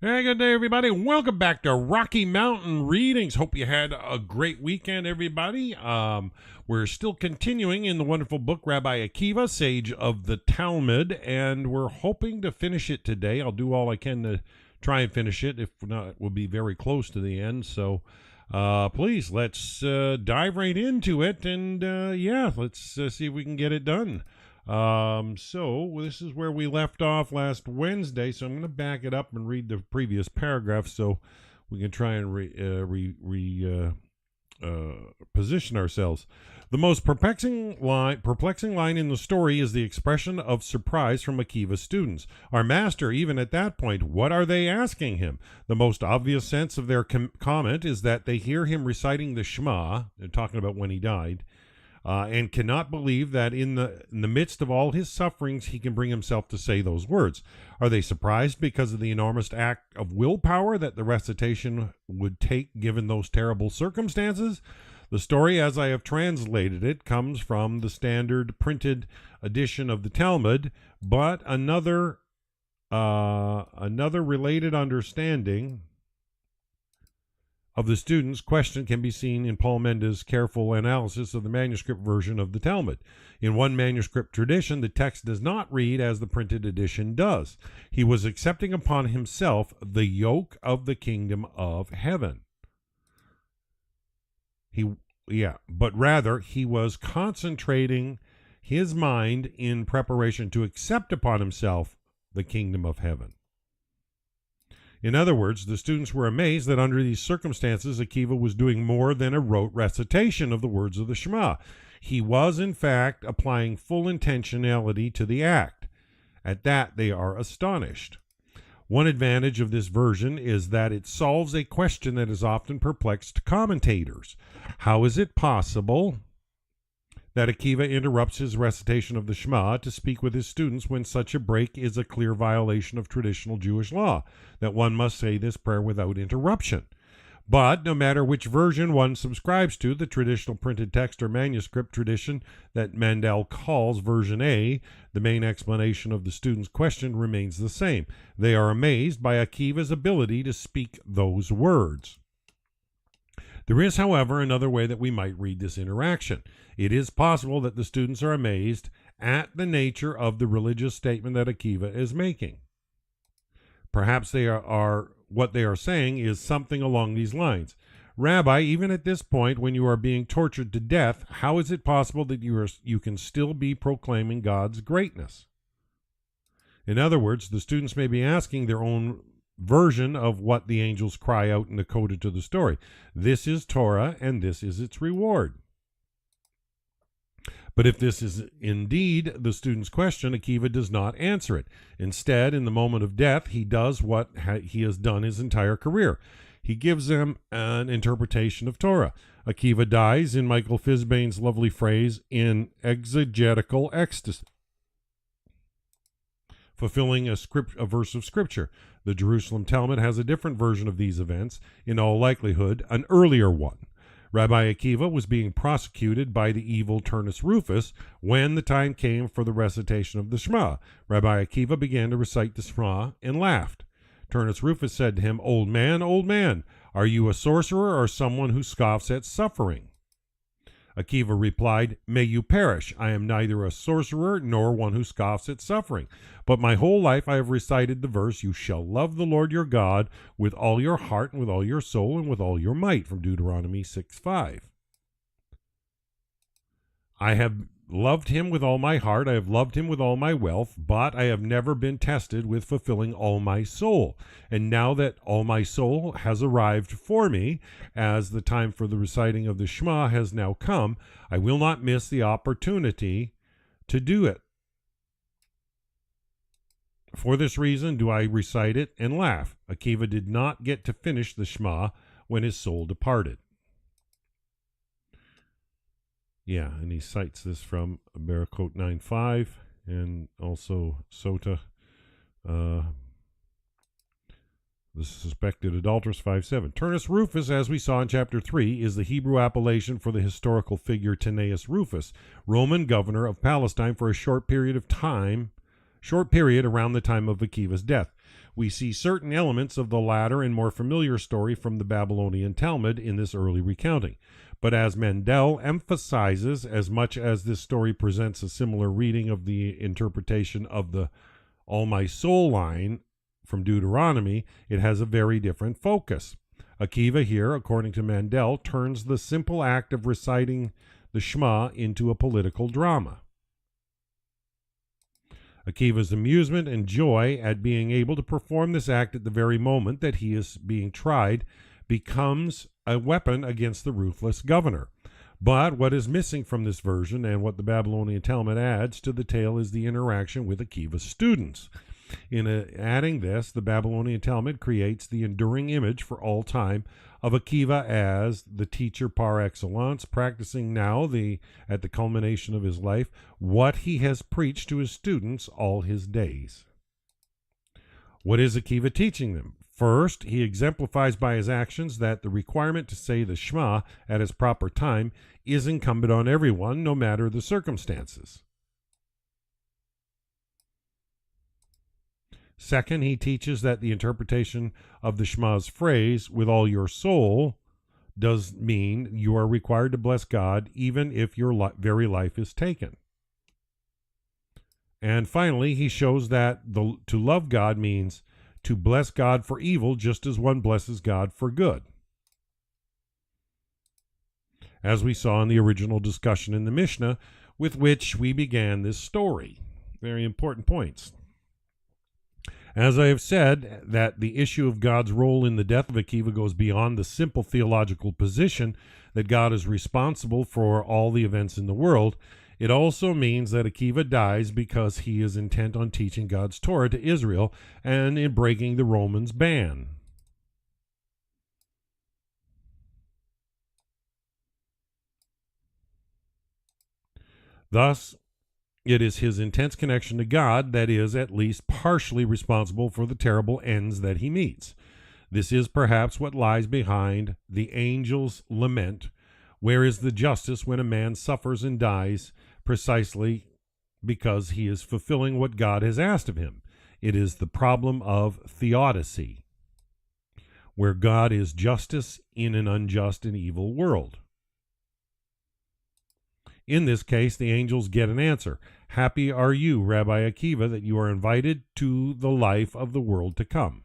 Hey, good day, everybody. Welcome back to Rocky Mountain Readings. Hope you had a great weekend, everybody. We're still continuing in the wonderful book, Rabbi Akiva, Sage of the Talmud, and we're hoping to finish it today. I'll do all I can to try and finish it. If not, we'll be very close to the end. So please, let's dive right into it, and let's see if we can get it done. So this is where we left off last Wednesday, so I'm going to back it up and read the previous paragraph so we can try and position ourselves. The most perplexing line in the story is the expression of surprise from Akiva's students. Our master, even at that point, what are they asking him? The most obvious sense of their comment is that they hear him reciting the Shema, they're talking about when he died, and cannot believe that in the midst of all his sufferings, he can bring himself to say those words. Are they surprised because of the enormous act of willpower that the recitation would take given those terrible circumstances? The story, as I have translated it, comes from the standard printed edition of the Talmud, but another related understanding of the student's question can be seen in Paul Mendes' careful analysis of the manuscript version of the Talmud. In one manuscript tradition, the text does not read as the printed edition does. He was accepting upon himself the yoke of the kingdom of heaven. But rather he was concentrating his mind in preparation to accept upon himself the kingdom of heaven. In other words, the students were amazed that under these circumstances, Akiva was doing more than a rote recitation of the words of the Shema. He was, in fact, applying full intentionality to the act. At that, they are astonished. One advantage of this version is that it solves a question that has often perplexed commentators. How is it possible that Akiva interrupts his recitation of the Shema to speak with his students when such a break is a clear violation of traditional Jewish law, that one must say this prayer without interruption? But no matter which version one subscribes to, the traditional printed text or manuscript tradition that Mendel calls version A, the main explanation of the student's question remains the same. They are amazed by Akiva's ability to speak those words. There is, however, another way that we might read this interaction. It is possible that the students are amazed at the nature of the religious statement that Akiva is making. Perhaps what they are saying is something along these lines. Rabbi, even at this point, when you are being tortured to death, how is it possible that you can still be proclaiming God's greatness? In other words, the students may be asking their own version of what the angels cry out in the coda to the story. This is Torah, and this is its reward. But if this is indeed the student's question, Akiva does not answer it. Instead, in the moment of death, he does what he has done his entire career. He gives them an interpretation of Torah. Akiva dies, in Michael Fisbane's lovely phrase, in exegetical ecstasy, fulfilling a verse of Scripture. The Jerusalem Talmud has a different version of these events, in all likelihood, an earlier one. Rabbi Akiva was being prosecuted by the evil Turnus Rufus when the time came for the recitation of the Shema. Rabbi Akiva began to recite the Shema and laughed. Turnus Rufus said to him, old man, are you a sorcerer or someone who scoffs at suffering?" Akiva replied, "May you perish. I am neither a sorcerer nor one who scoffs at suffering. But my whole life I have recited the verse, you shall love the Lord your God with all your heart and with all your soul and with all your might," from Deuteronomy 6:5. I have loved him with all my heart, I have loved him with all my wealth, but I have never been tested with fulfilling all my soul. And now that all my soul has arrived for me, as the time for the reciting of the Shema has now come, I will not miss the opportunity to do it. For this reason do I recite it and laugh. Akiva did not get to finish the Shema when his soul departed. Yeah, and he cites this from Barakot 9.5 and also Sota, the suspected adulteress 5.7. Turnus Rufus, as we saw in chapter 3, is the Hebrew appellation for the historical figure Tineius Rufus, Roman governor of Palestine for a short period around the time of Akiva's death. We see certain elements of the latter and more familiar story from the Babylonian Talmud in this early recounting. But as Mendel emphasizes, as much as this story presents a similar reading of the interpretation of the all my soul line from Deuteronomy, it has a very different focus. Akiva here, according to Mendel, turns the simple act of reciting the Shema into a political drama. Akiva's amusement and joy at being able to perform this act at the very moment that he is being tried becomes a weapon against the ruthless governor. But what is missing from this version, and what the Babylonian Talmud adds to the tale, is the interaction with Akiva's students. In adding this, the Babylonian Talmud creates the enduring image for all time of Akiva as the teacher par excellence, practicing now, at the culmination of his life, what he has preached to his students all his days. What is Akiva teaching them? First, he exemplifies by his actions that the requirement to say the Shema at its proper time is incumbent on everyone, no matter the circumstances. Second, he teaches that the interpretation of the Shema's phrase, with all your soul, does mean you are required to bless God even if your very life is taken. And finally, he shows that to love God means to bless God for evil just as one blesses God for good. As we saw in the original discussion in the Mishnah with which we began this story. Very important points. As I have said, that the issue of God's role in the death of Akiva goes beyond the simple theological position that God is responsible for all the events in the world. It also means that Akiva dies because he is intent on teaching God's Torah to Israel and in breaking the Romans' ban. Thus, it is his intense connection to God that is at least partially responsible for the terrible ends that he meets. This is perhaps what lies behind the angel's lament. Where is the justice when a man suffers and dies precisely because he is fulfilling what God has asked of him? It is the problem of theodicy, where God is justice in an unjust and evil world. In this case, the angels get an answer. Happy are you, Rabbi Akiva, that you are invited to the life of the world to come.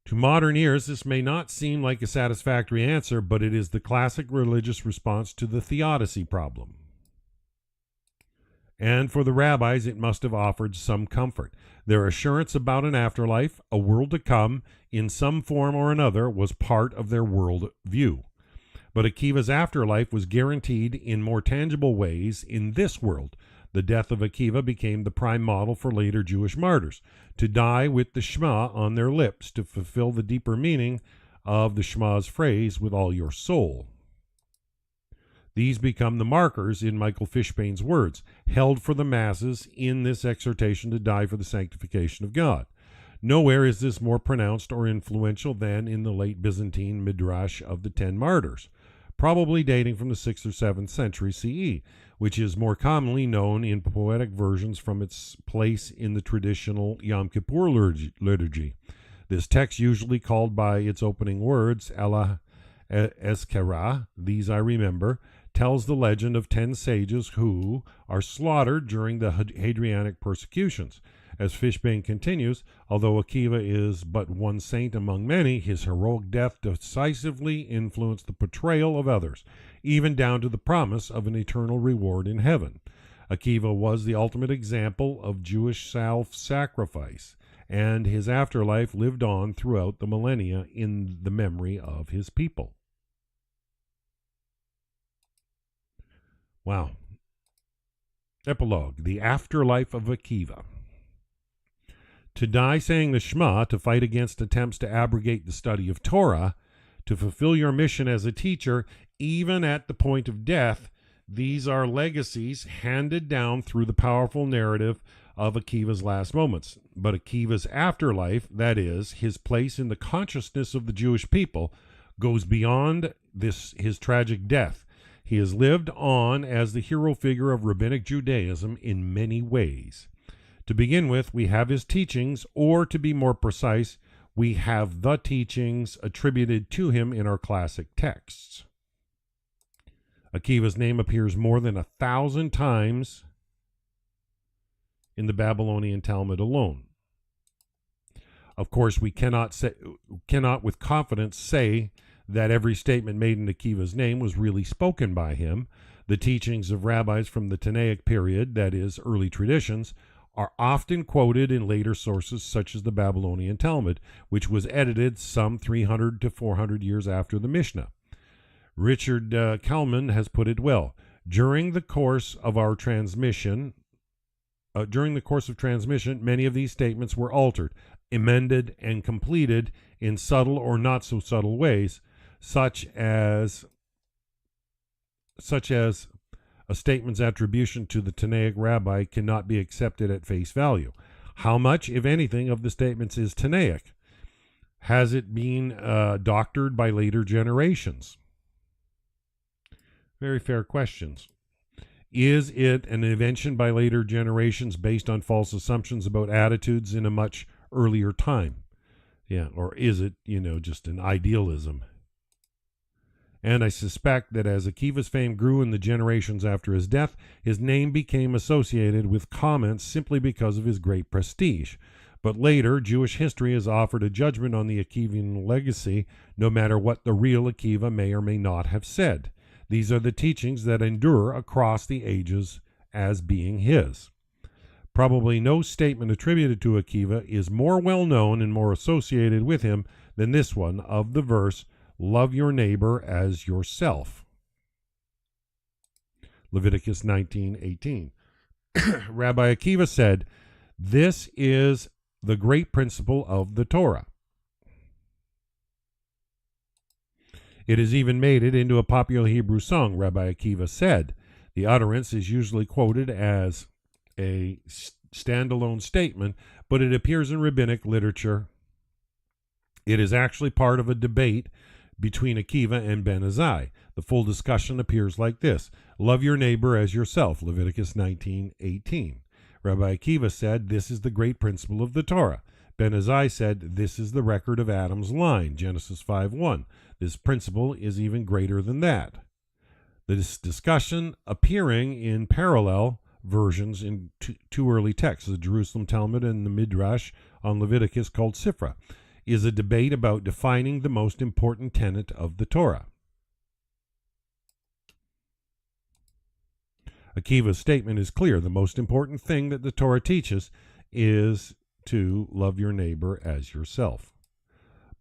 To modern ears, this may not seem like a satisfactory answer, but it is the classic religious response to the theodicy problem. And for the rabbis, it must have offered some comfort. Their assurance about an afterlife, a world to come, in some form or another, was part of their world view. But Akiva's afterlife was guaranteed in more tangible ways in this world. The death of Akiva became the prime model for later Jewish martyrs, to die with the Shema on their lips, to fulfill the deeper meaning of the Shema's phrase, with all your soul. These become the markers, in Michael Fishbane's words, held for the masses in this exhortation to die for the sanctification of God. Nowhere is this more pronounced or influential than in the late Byzantine Midrash of the 10 Martyrs, probably dating from the 6th or 7th century CE, which is more commonly known in poetic versions from its place in the traditional Yom Kippur liturgy. This text, usually called by its opening words, Ella Eskara, these I remember, tells the legend of 10 sages who are slaughtered during the Hadrianic persecutions. As Fishbane continues, although Akiva is but one saint among many, his heroic death decisively influenced the portrayal of others, even down to the promise of an eternal reward in heaven. Akiva was the ultimate example of Jewish self-sacrifice, and his afterlife lived on throughout the millennia in the memory of his people. Wow. Epilogue: The Afterlife of Akiva. To die saying the Shema, to fight against attempts to abrogate the study of Torah, to fulfill your mission as a teacher, even at the point of death, these are legacies handed down through the powerful narrative of Akiva's last moments. But Akiva's afterlife, that is, his place in the consciousness of the Jewish people, goes beyond his tragic death. He has lived on as the hero figure of rabbinic Judaism in many ways. To begin with, we have his teachings, or to be more precise, we have the teachings attributed to him in our classic texts. Akiva's name appears more than 1,000 times in the Babylonian Talmud alone. Of course, we cannot with confidence say that every statement made in Akiva's name was really spoken by him. The teachings of rabbis from the Tanaic period, that is, early traditions, are often quoted in later sources such as the Babylonian Talmud, which was edited some 300 to 400 years after the Mishnah. Richard Kalman has put it well. During the course of transmission, many of these statements were altered, amended, and completed in subtle or not so subtle ways, such as a statement's attribution to the Tanaic rabbi cannot be accepted at face value. How much, if anything, of the statements is Tanaic? Has it been doctored by later generations? Very fair questions. Is it an invention by later generations based on false assumptions about attitudes in a much earlier time? Yeah, or is it, just an idealism? And I suspect that as Akiva's fame grew in the generations after his death, his name became associated with comments simply because of his great prestige. But later, Jewish history has offered a judgment on the Akivan legacy, no matter what the real Akiva may or may not have said. These are the teachings that endure across the ages as being his. Probably no statement attributed to Akiva is more well known and more associated with him than this one of the verse, "Love your neighbor as yourself." Leviticus 19:18. Rabbi Akiva said, "This is the great principle of the Torah." It has even made it into a popular Hebrew song, Rabbi Akiva said. The utterance is usually quoted as a standalone statement, but it appears in rabbinic literature. It is actually part of a debate between Akiva and Ben Azai. The full discussion appears like this: "Love your neighbor as yourself," Leviticus 19:18. Rabbi Akiva said, "This is the great principle of the Torah." Ben Azai said, "This is the record of Adam's line," Genesis 5:1. This principle is even greater than that. This discussion appearing in parallel versions in two early texts, the Jerusalem Talmud and the Midrash on Leviticus called Sifra, is a debate about defining the most important tenet of the Torah. Akiva's statement is clear. The most important thing that the Torah teaches is to love your neighbor as yourself.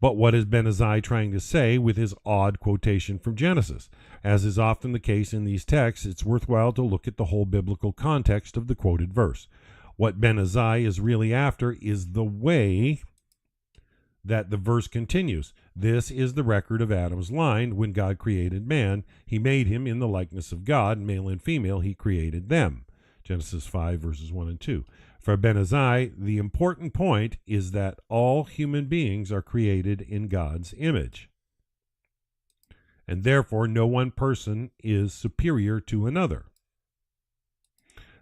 But what is Ben Azai trying to say with his odd quotation from Genesis? As is often the case in these texts, it's worthwhile to look at the whole biblical context of the quoted verse. What Ben Azai is really after is the way that the verse continues. This is the record of Adam's line. When God created man, he made him in the likeness of God, male and female, he created them. Genesis 5, verses 1 and 2. For Ben Azai, the important point is that all human beings are created in God's image, and therefore no one person is superior to another.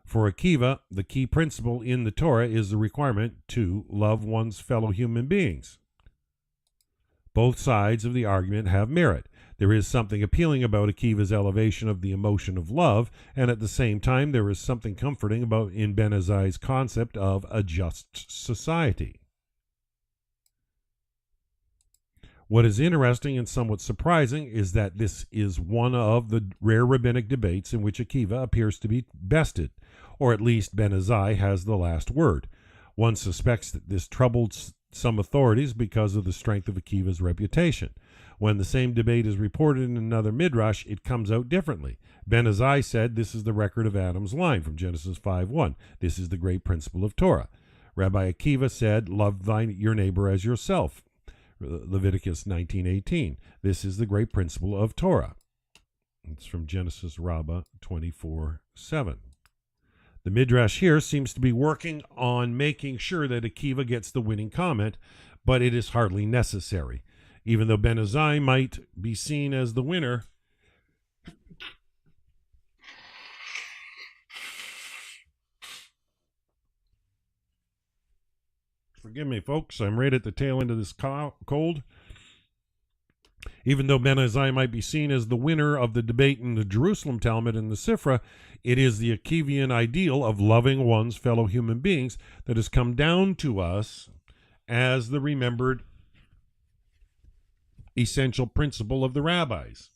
For Akiva, the key principle in the Torah is the requirement to love one's fellow human beings. Both sides of the argument have merit. There is something appealing about Akiva's elevation of the emotion of love, and at the same time there is something comforting about in Ben Azai's concept of a just society. What is interesting and somewhat surprising is that this is one of the rare rabbinic debates in which Akiva appears to be bested, or at least Ben Azai has the last word. One suspects that this troubled some authorities because of the strength of Akiva's reputation. When the same debate is reported in another midrash, it comes out differently. Ben Azai said, "This is the record of Adam's line," from Genesis 5:1. This is the great principle of Torah. Rabbi Akiva said, "Love your neighbor as yourself," Leviticus 19:18. This is the great principle of Torah. It's from Genesis Rabbah 24:7. The midrash here seems to be working on making sure that Akiva gets the winning comment, but it is hardly necessary. Even though Ben Azai might be seen as the winner, Forgive me, folks. I'm right at the tail end of this cold. Even though Ben Azai might be seen as the winner of the debate in the Jerusalem Talmud and the Sifra, it is the Akivian ideal of loving one's fellow human beings that has come down to us as the remembered essential principle of the rabbis.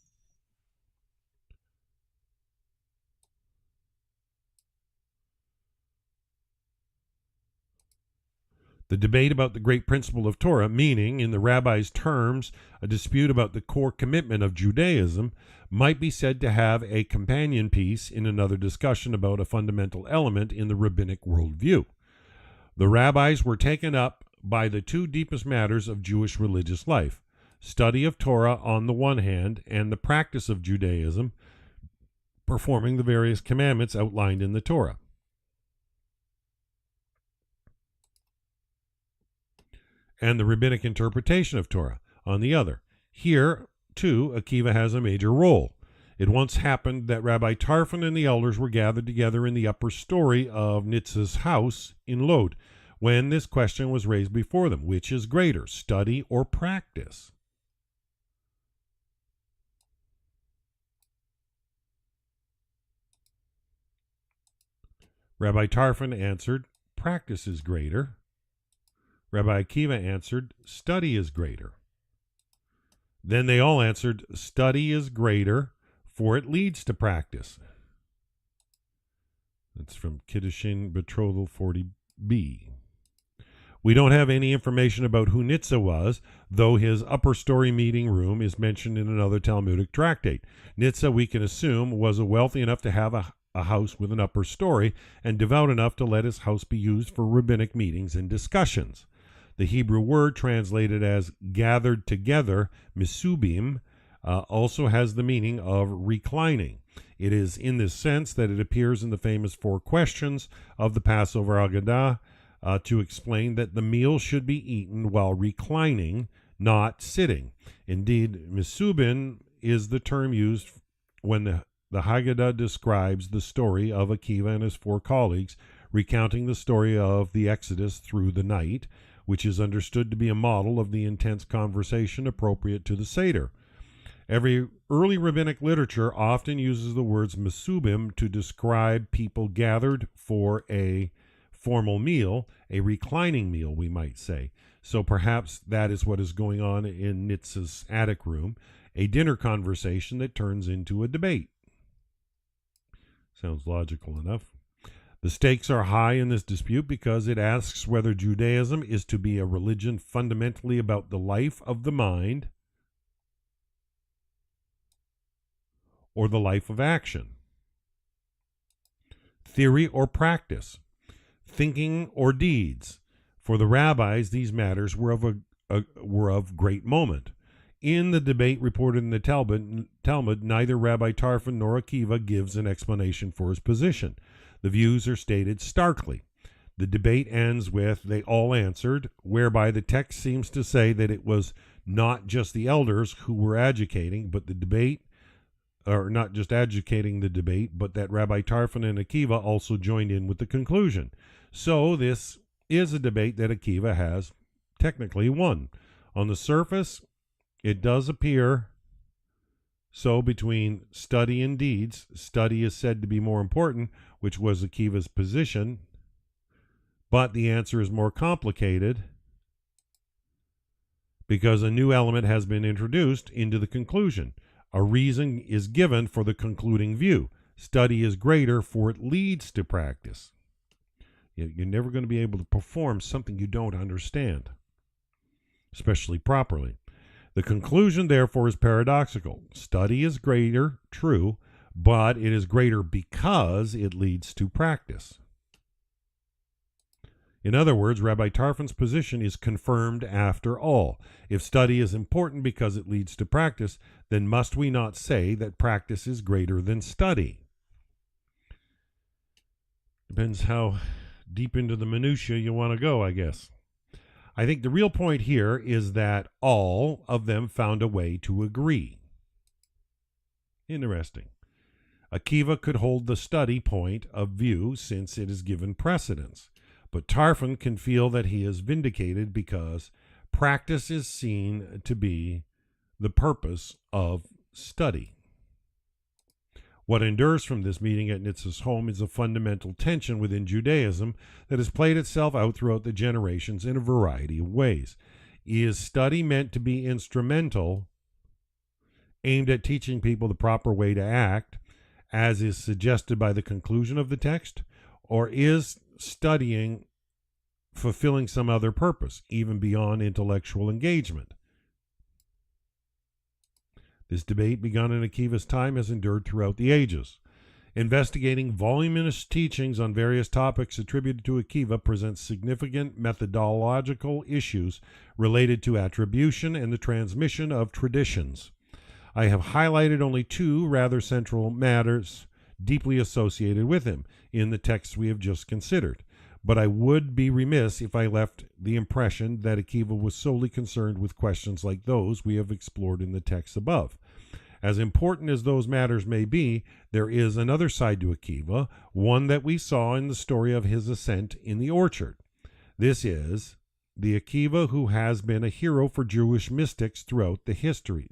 The debate about the great principle of Torah, meaning, in the rabbis' terms, a dispute about the core commitment of Judaism, might be said to have a companion piece in another discussion about a fundamental element in the rabbinic worldview. The rabbis were taken up by the two deepest matters of Jewish religious life, study of Torah on the one hand, and the practice of Judaism, performing the various commandments outlined in the Torah. And the rabbinic interpretation of Torah on the other. Here, too, Akiva has a major role. It once happened that Rabbi Tarfon and the elders were gathered together in the upper story of Nitz's house in Lod, when this question was raised before them: which is greater, study or practice? Rabbi Tarfon answered, practice is greater. Rabbi Akiva answered, study is greater. Then they all answered, study is greater, for it leads to practice. That's from Kiddushin Betrothal 40b. We don't have any information about who Nitza was, though his upper story meeting room is mentioned in another Talmudic tractate. Nitza, we can assume, was wealthy enough to have a house with an upper story and devout enough to let his house be used for rabbinic meetings and discussions. The Hebrew word translated as gathered together, misubim, also has the meaning of reclining. It is in this sense that it appears in the famous 4 questions of the Passover Haggadah to explain that the meal should be eaten while reclining, not sitting. Indeed, misubin is the term used when the Haggadah describes the story of Akiva and his 4 colleagues, recounting the story of the Exodus through the night, which is understood to be a model of the intense conversation appropriate to the Seder. Every early rabbinic literature often uses the words mesubim to describe people gathered for a formal meal, a reclining meal, we might say. So perhaps that is what is going on in Nitz's attic room, a dinner conversation that turns into a debate. Sounds logical enough. The stakes are high in this dispute because it asks whether Judaism is to be a religion fundamentally about the life of the mind or the life of action, theory or practice, thinking or deeds. For the rabbis, these matters were of great moment. In the debate reported in the Talmud, neither Rabbi Tarfon nor Akiva gives an explanation for his position. The views are stated starkly. The debate ends with "they all answered," whereby the text seems to say that it was not just the elders who were agitating, but the debate, or not just agitating the debate, but that Rabbi Tarfon and Akiva also joined in with the conclusion. So this is a debate that Akiva has technically won. On the surface, it does appear so between study and deeds. Study is said to be more important, which was Akiva's position, but the answer is more complicated because a new element has been introduced into the conclusion. A reason is given for the concluding view. Study is greater, for it leads to practice. You're never going to be able to perform something you don't understand, especially properly. The conclusion, therefore, is paradoxical. Study is greater, true, but it is greater because it leads to practice. In other words, Rabbi Tarfon's position is confirmed after all. If study is important because it leads to practice, then must we not say that practice is greater than study? Depends how deep into the minutiae you want to go, I guess. I think the real point here is that all of them found a way to agree. Interesting. Akiva could hold the study point of view since it is given precedence, But Tarfon can feel that he is vindicated because practice is seen to be the purpose of study. What endures from this meeting at Nitz's home is a fundamental tension within Judaism that has played itself out throughout the generations in a variety of ways. Is study meant to be instrumental, aimed at teaching people the proper way to act, as is suggested by the conclusion of the text, or is studying fulfilling some other purpose, even beyond intellectual engagement? This debate, begun in Akiva's time, has endured throughout the ages. Investigating voluminous teachings on various topics attributed to Akiva presents significant methodological issues related to attribution and the transmission of traditions. I have highlighted only two rather central matters deeply associated with him in the texts we have just considered, but I would be remiss if I left the impression that Akiva was solely concerned with questions like those we have explored in the texts above. As important as those matters may be, there is another side to Akiva, one that we saw in the story of his ascent in the orchard. This is the Akiva who has been a hero for Jewish mystics throughout history.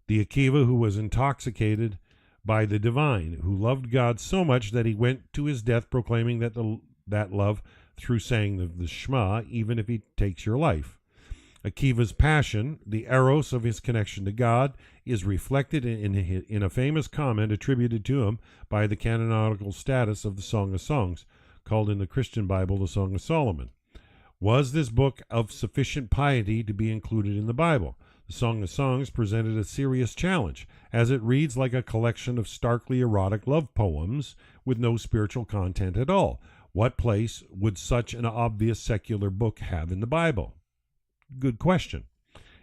The Akiva who was intoxicated by the divine, who loved God so much that he went to his death proclaiming that love through saying the Shema, even if he takes your life. Akiva's passion, the eros of his connection to God, is reflected in a famous comment attributed to him by the canonical status of the Song of Songs, called in the Christian Bible the Song of Solomon. Was this book of sufficient piety to be included in the Bible? The Song of Songs presented a serious challenge, as it reads like a collection of starkly erotic love poems with no spiritual content at all. What place would such an obvious secular book have in the Bible? Good question.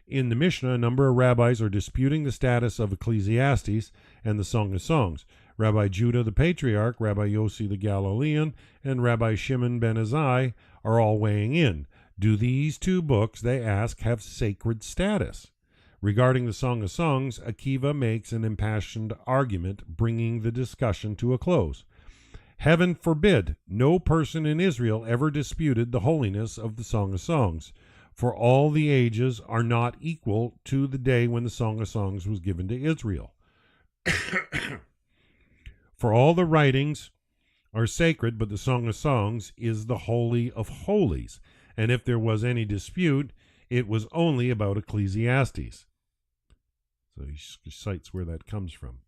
In the Mishnah, a number of rabbis are disputing the status of Ecclesiastes and the Song of Songs. Rabbi Judah the Patriarch, Rabbi Yossi the Galilean, and Rabbi Shimon ben Azai are all weighing in. Do these two books, they ask, have sacred status? Regarding the Song of Songs, Akiva makes an impassioned argument, bringing the discussion to a close. Heaven forbid, no person in Israel ever disputed the holiness of the Song of Songs, for all the ages are not equal to the day when the Song of Songs was given to Israel. For all the writings are sacred, but the Song of Songs is the holy of holies, and if there was any dispute, it was only about Ecclesiastes. So he cites where that comes from.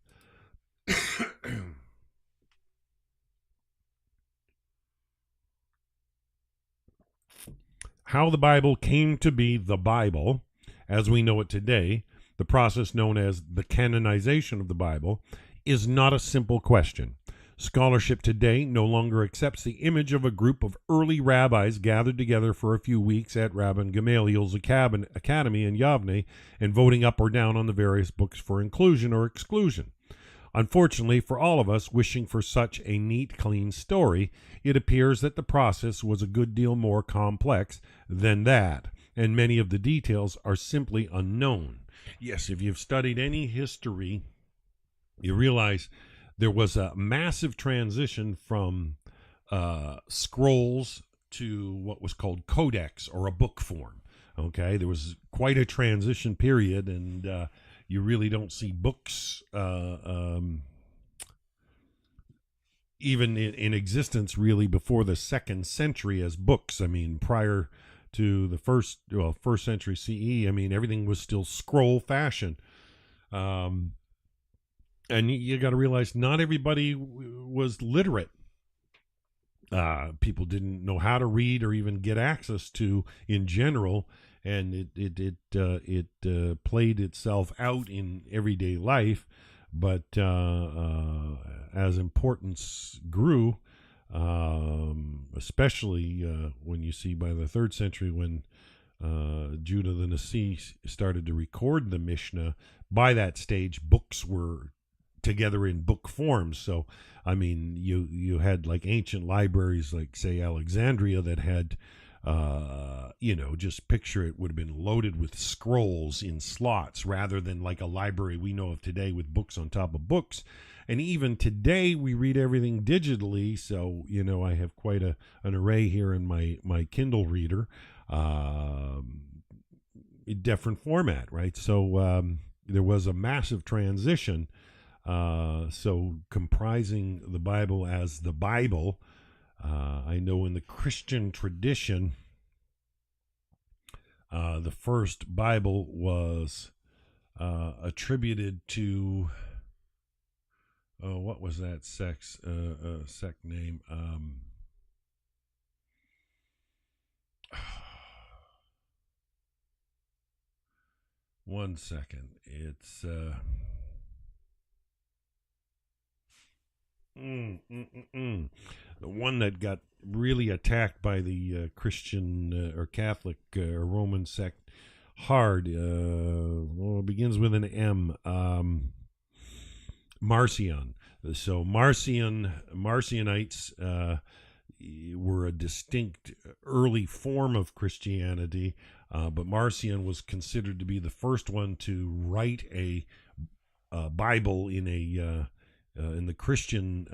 How the Bible came to be the Bible, as we know it today, the process known as the canonization of the Bible, is not a simple question. Scholarship today no longer accepts the image of a group of early rabbis gathered together for a few weeks at Rabbi Gamaliel's academy in Yavne and voting up or down on the various books for inclusion or exclusion. Unfortunately for all of us wishing for such a neat, clean story, it appears that the process was a good deal more complex than that, and many of the details are simply unknown. Yes, if you've studied any history, you realize there was a massive transition from scrolls to what was called codex, or a book form. Okay, there was quite a transition period, and you really don't see books even in existence really before the 2nd century as books. I mean, prior to the first century CE, I mean, everything was still scroll fashion. And you got to realize not everybody was literate. People didn't know how to read or even get access to in general, and it played itself out in everyday life. But as importance grew, especially when you see by the 3rd century when Judah the Nasi started to record the Mishnah, by that stage books were together in book forms. So I mean, you had like ancient libraries like, say, Alexandria, that had Just picture it would have been loaded with scrolls in slots rather than like a library we know of today with books on top of books. And even today we read everything digitally. So, I have quite an array here in my Kindle reader, different format, right? So there was a massive transition. So comprising the Bible as the Bible, I know in the Christian tradition, the first Bible was attributed to what was that sect name? One second. It's the one that got really attacked by the Christian or Catholic or Roman sect hard. It begins with an M. Marcion. So Marcionites were a distinct early form of Christianity, but Marcion was considered to be the first one to write a Bible in the Christian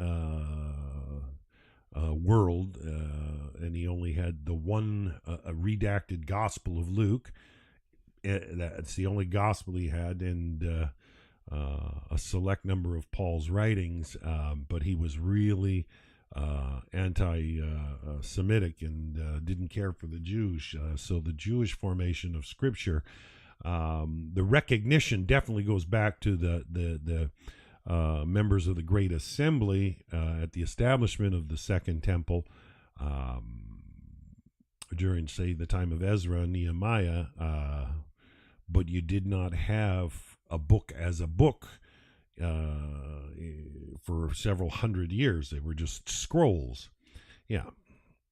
world, and he only had the one redacted Gospel of Luke. That's the only gospel he had, and a select number of Paul's writings, but he was really anti-Semitic and didn't care for the Jews. So the Jewish formation of Scripture, the recognition definitely goes back to the members of the Great Assembly at the establishment of the Second Temple during, say, the time of Ezra and Nehemiah, but you did not have a book as a book for several hundred years. They were just scrolls. Yeah.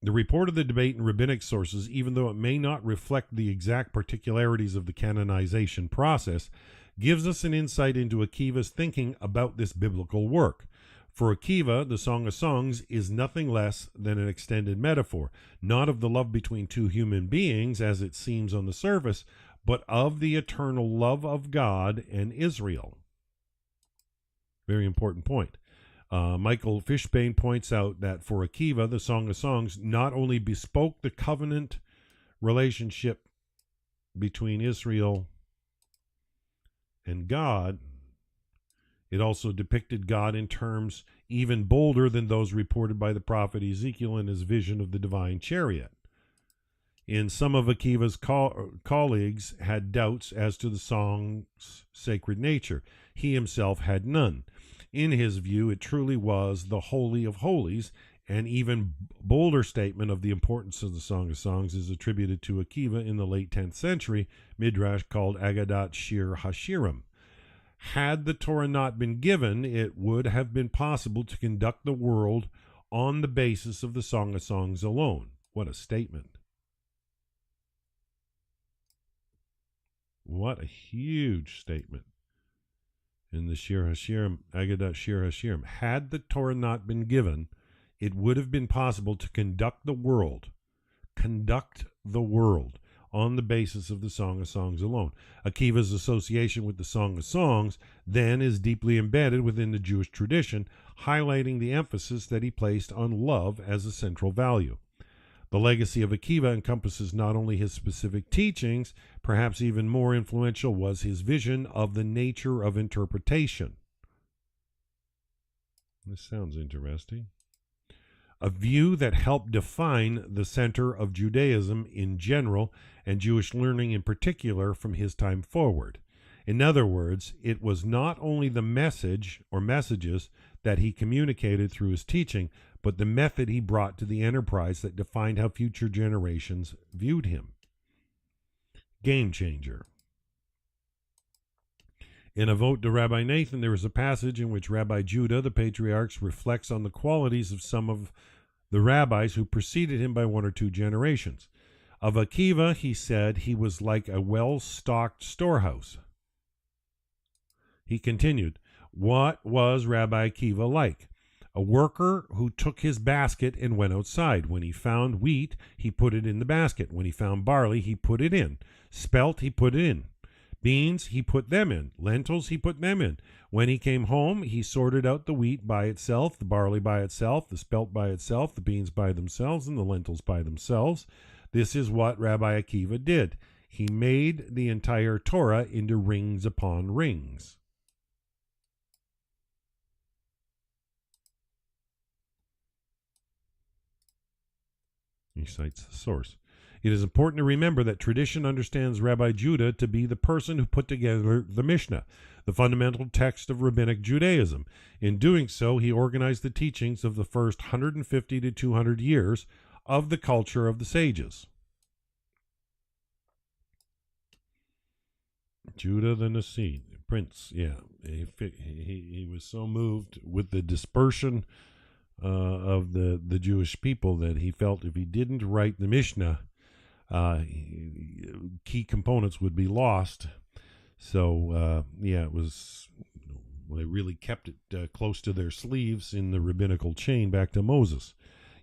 The report of the debate in rabbinic sources, even though it may not reflect the exact particularities of the canonization process, gives us an insight into Akiva's thinking about this biblical work. For Akiva, the Song of Songs is nothing less than an extended metaphor, not of the love between two human beings, as it seems on the surface, but of the eternal love of God and Israel. Very important point. Michael Fishbane points out that for Akiva, the Song of Songs not only bespoke the covenant relationship between Israel and God, it also depicted God in terms even bolder than those reported by the prophet Ezekiel in his vision of the divine chariot. In some of Akiva's colleagues had doubts as to the song's sacred nature. He himself had none. In his view, it truly was the Holy of Holies. An even bolder statement of the importance of the Song of Songs is attributed to Akiva in the late 10th century midrash called Agadat Shir Hashirim. Had the Torah not been given, it would have been possible to conduct the world on the basis of the Song of Songs alone. What a statement. What a huge statement. In the Shir Hashirim, Agadat Shir Hashirim, had the Torah not been given, it would have been possible to conduct the world on the basis of the Song of Songs alone. Akiva's association with the Song of Songs then is deeply embedded within the Jewish tradition, highlighting the emphasis that he placed on love as a central value. The legacy of Akiva encompasses not only his specific teachings, perhaps even more influential was his vision of the nature of interpretation. This sounds interesting. A view that helped define the center of Judaism in general and Jewish learning in particular from his time forward. In other words, it was not only the message or messages that he communicated through his teaching, but the method he brought to the enterprise that defined how future generations viewed him. Game changer. In a vote to Rabbi Nathan, there is a passage in which Rabbi Judah, the patriarch, reflects on the qualities of some of the rabbis who preceded him by one or two generations. Of Akiva, he said he was like a well-stocked storehouse. He continued, what was Rabbi Akiva like? A worker who took his basket and went outside. When he found wheat, he put it in the basket. When he found barley, he put it in. Spelt, he put it in. Beans, he put them in. Lentils, he put them in. When he came home, he sorted out the wheat by itself, the barley by itself, the spelt by itself, the beans by themselves, and the lentils by themselves. This is what Rabbi Akiva did. He made the entire Torah into rings upon rings. He cites the source. It is important to remember that tradition understands Rabbi Judah to be the person who put together the Mishnah, the fundamental text of rabbinic Judaism. In doing so, he organized the teachings of the first 150 to 200 years of the culture of the sages. Judah the Nasi, prince, yeah. He was so moved with the dispersion of the Jewish people that he felt if he didn't write the Mishnah, key components would be lost. So, it was, they really kept it close to their sleeves in the rabbinical chain back to Moses.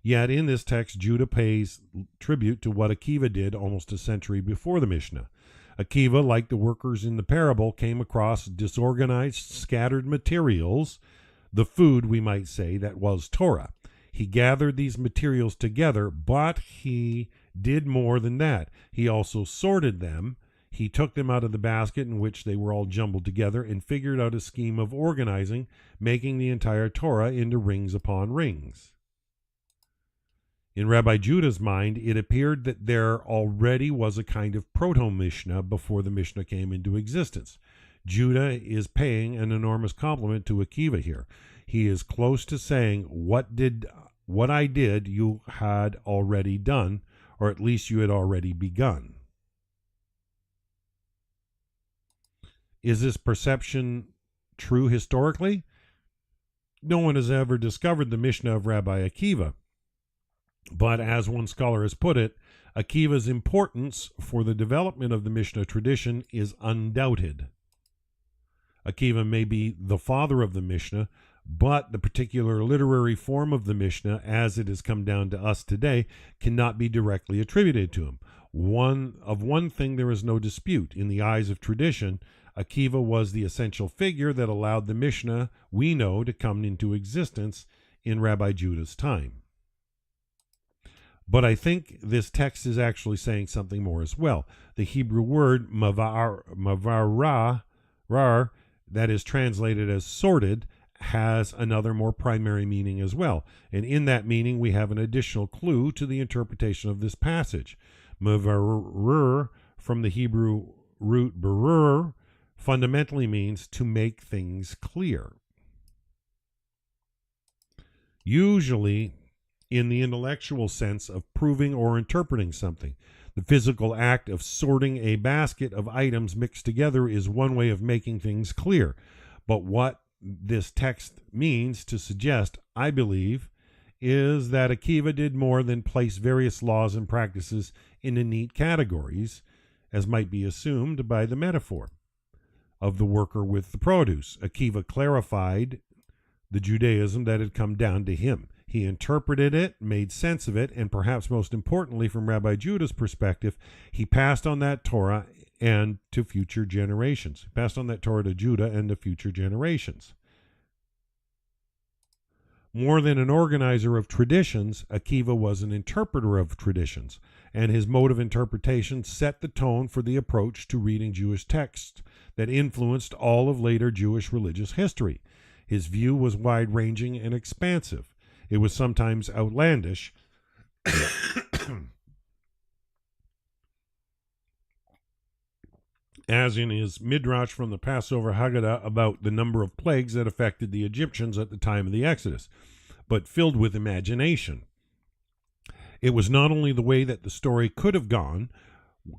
Yet in this text, Judah pays tribute to what Akiva did almost a century before the Mishnah. Akiva, like the workers in the parable, came across disorganized, scattered materials, the food, we might say, that was Torah. He gathered these materials together, but he did more than that. He also sorted them. He took them out of the basket in which they were all jumbled together and figured out a scheme of organizing, making the entire Torah into rings upon rings. In Rabbi Judah's mind, it appeared that there already was a kind of proto-Mishnah before the Mishnah came into existence. Judah is paying an enormous compliment to Akiva here. He is close to saying, what I did you had already done, or at least you had already begun. Is this perception true historically? No one has ever discovered the Mishnah of Rabbi Akiva. But as one scholar has put it, Akiva's importance for the development of the Mishnah tradition is undoubted. Akiva may be the father of the Mishnah, but the particular literary form of the Mishnah, as it has come down to us today, cannot be directly attributed to him. One thing there is no dispute. In the eyes of tradition, Akiva was the essential figure that allowed the Mishnah we know to come into existence in Rabbi Judah's time. But I think this text is actually saying something more as well. The Hebrew word mavar, that is translated as sorted, has another more primary meaning as well. And in that meaning, we have an additional clue to the interpretation of this passage. Mavar, from the Hebrew root berur, fundamentally means to make things clear. Usually, in the intellectual sense of proving or interpreting something. The physical act of sorting a basket of items mixed together is one way of making things clear. But what this text means to suggest, I believe, is that Akiva did more than place various laws and practices into neat categories, as might be assumed by the metaphor of the worker with the produce. Akiva clarified the Judaism that had come down to him. He interpreted it, made sense of it, and perhaps most importantly from Rabbi Judah's perspective, he passed on that Torah and to future generations. He passed on that Torah to Judah and to future generations. More than an organizer of traditions, Akiva was an interpreter of traditions, and his mode of interpretation set the tone for the approach to reading Jewish texts that influenced all of later Jewish religious history. His view was wide-ranging and expansive. It was sometimes outlandish, as in his midrash from the Passover Haggadah about the number of plagues that affected the Egyptians at the time of the Exodus, but filled with imagination. It was not only the way that the story could have gone,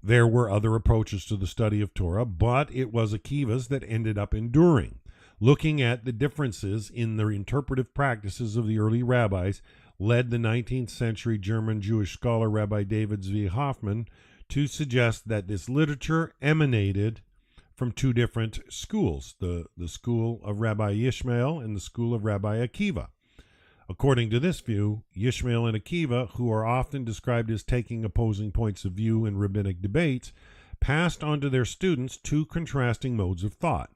there were other approaches to the study of Torah, but it was Akiva's that ended up enduring. Looking at the differences in the interpretive practices of the early rabbis led the 19th century German Jewish scholar Rabbi David Zvi Hoffman to suggest that this literature emanated from two different schools, the school of Rabbi Ishmael and the school of Rabbi Akiva. According to this view, Yishmael and Akiva, who are often described as taking opposing points of view in rabbinic debates, passed on to their students two contrasting modes of thought: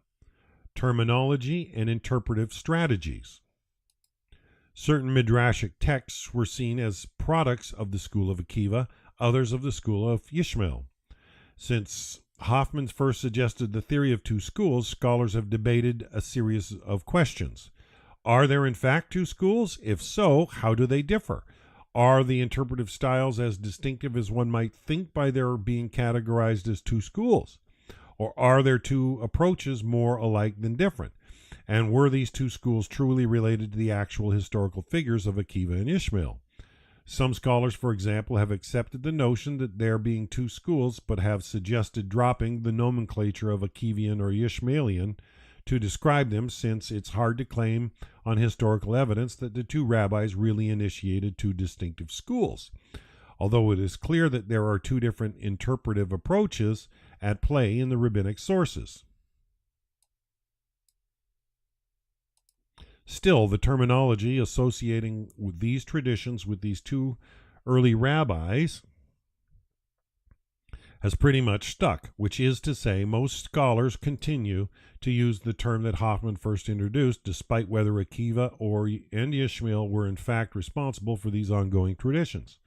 terminology and interpretive strategies. Certain midrashic texts were seen as products of the school of Akiva, others of the school of Yishmael. Since Hoffman first suggested the theory of two schools, scholars have debated a series of questions. Are there in fact two schools? If so, how do they differ? Are the interpretive styles as distinctive as one might think by their being categorized as two schools? Or are there two approaches more alike than different? And were these two schools truly related to the actual historical figures of Akiva and Ishmael? Some scholars, for example, have accepted the notion that there being two schools, but have suggested dropping the nomenclature of Akivian or Ishmaelian to describe them, since it's hard to claim on historical evidence that the two rabbis really initiated two distinctive schools, although it is clear that there are two different interpretive approaches at play in the rabbinic sources. Still, the terminology associating with these traditions with these two early rabbis has pretty much stuck, which is to say, most scholars continue to use the term that Hoffman first introduced, despite whether Akiva and Yishmael were in fact responsible for these ongoing traditions.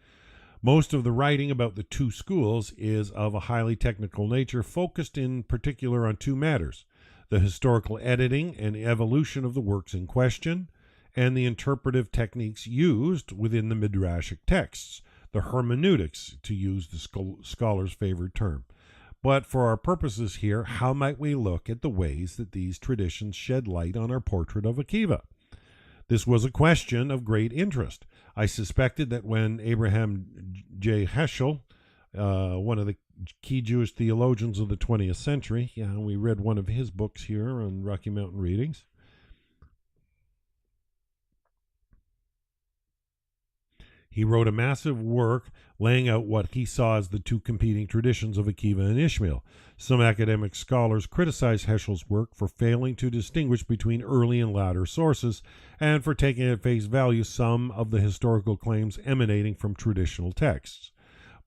Most of the writing about the two schools is of a highly technical nature, focused in particular on two matters: the historical editing and evolution of the works in question, and the interpretive techniques used within the midrashic texts, the hermeneutics, to use the scholar's favorite term. But for our purposes here, how might we look at the ways that these traditions shed light on our portrait of Akiva? This was a question of great interest. I suspected that when Abraham J. Heschel, one of the key Jewish theologians of the 20th century, we read one of his books here on Rocky Mountain Readings. He wrote a massive work laying out what he saw as the two competing traditions of Akiva and Ishmael. Some academic scholars criticize Heschel's work for failing to distinguish between early and latter sources, and for taking at face value some of the historical claims emanating from traditional texts.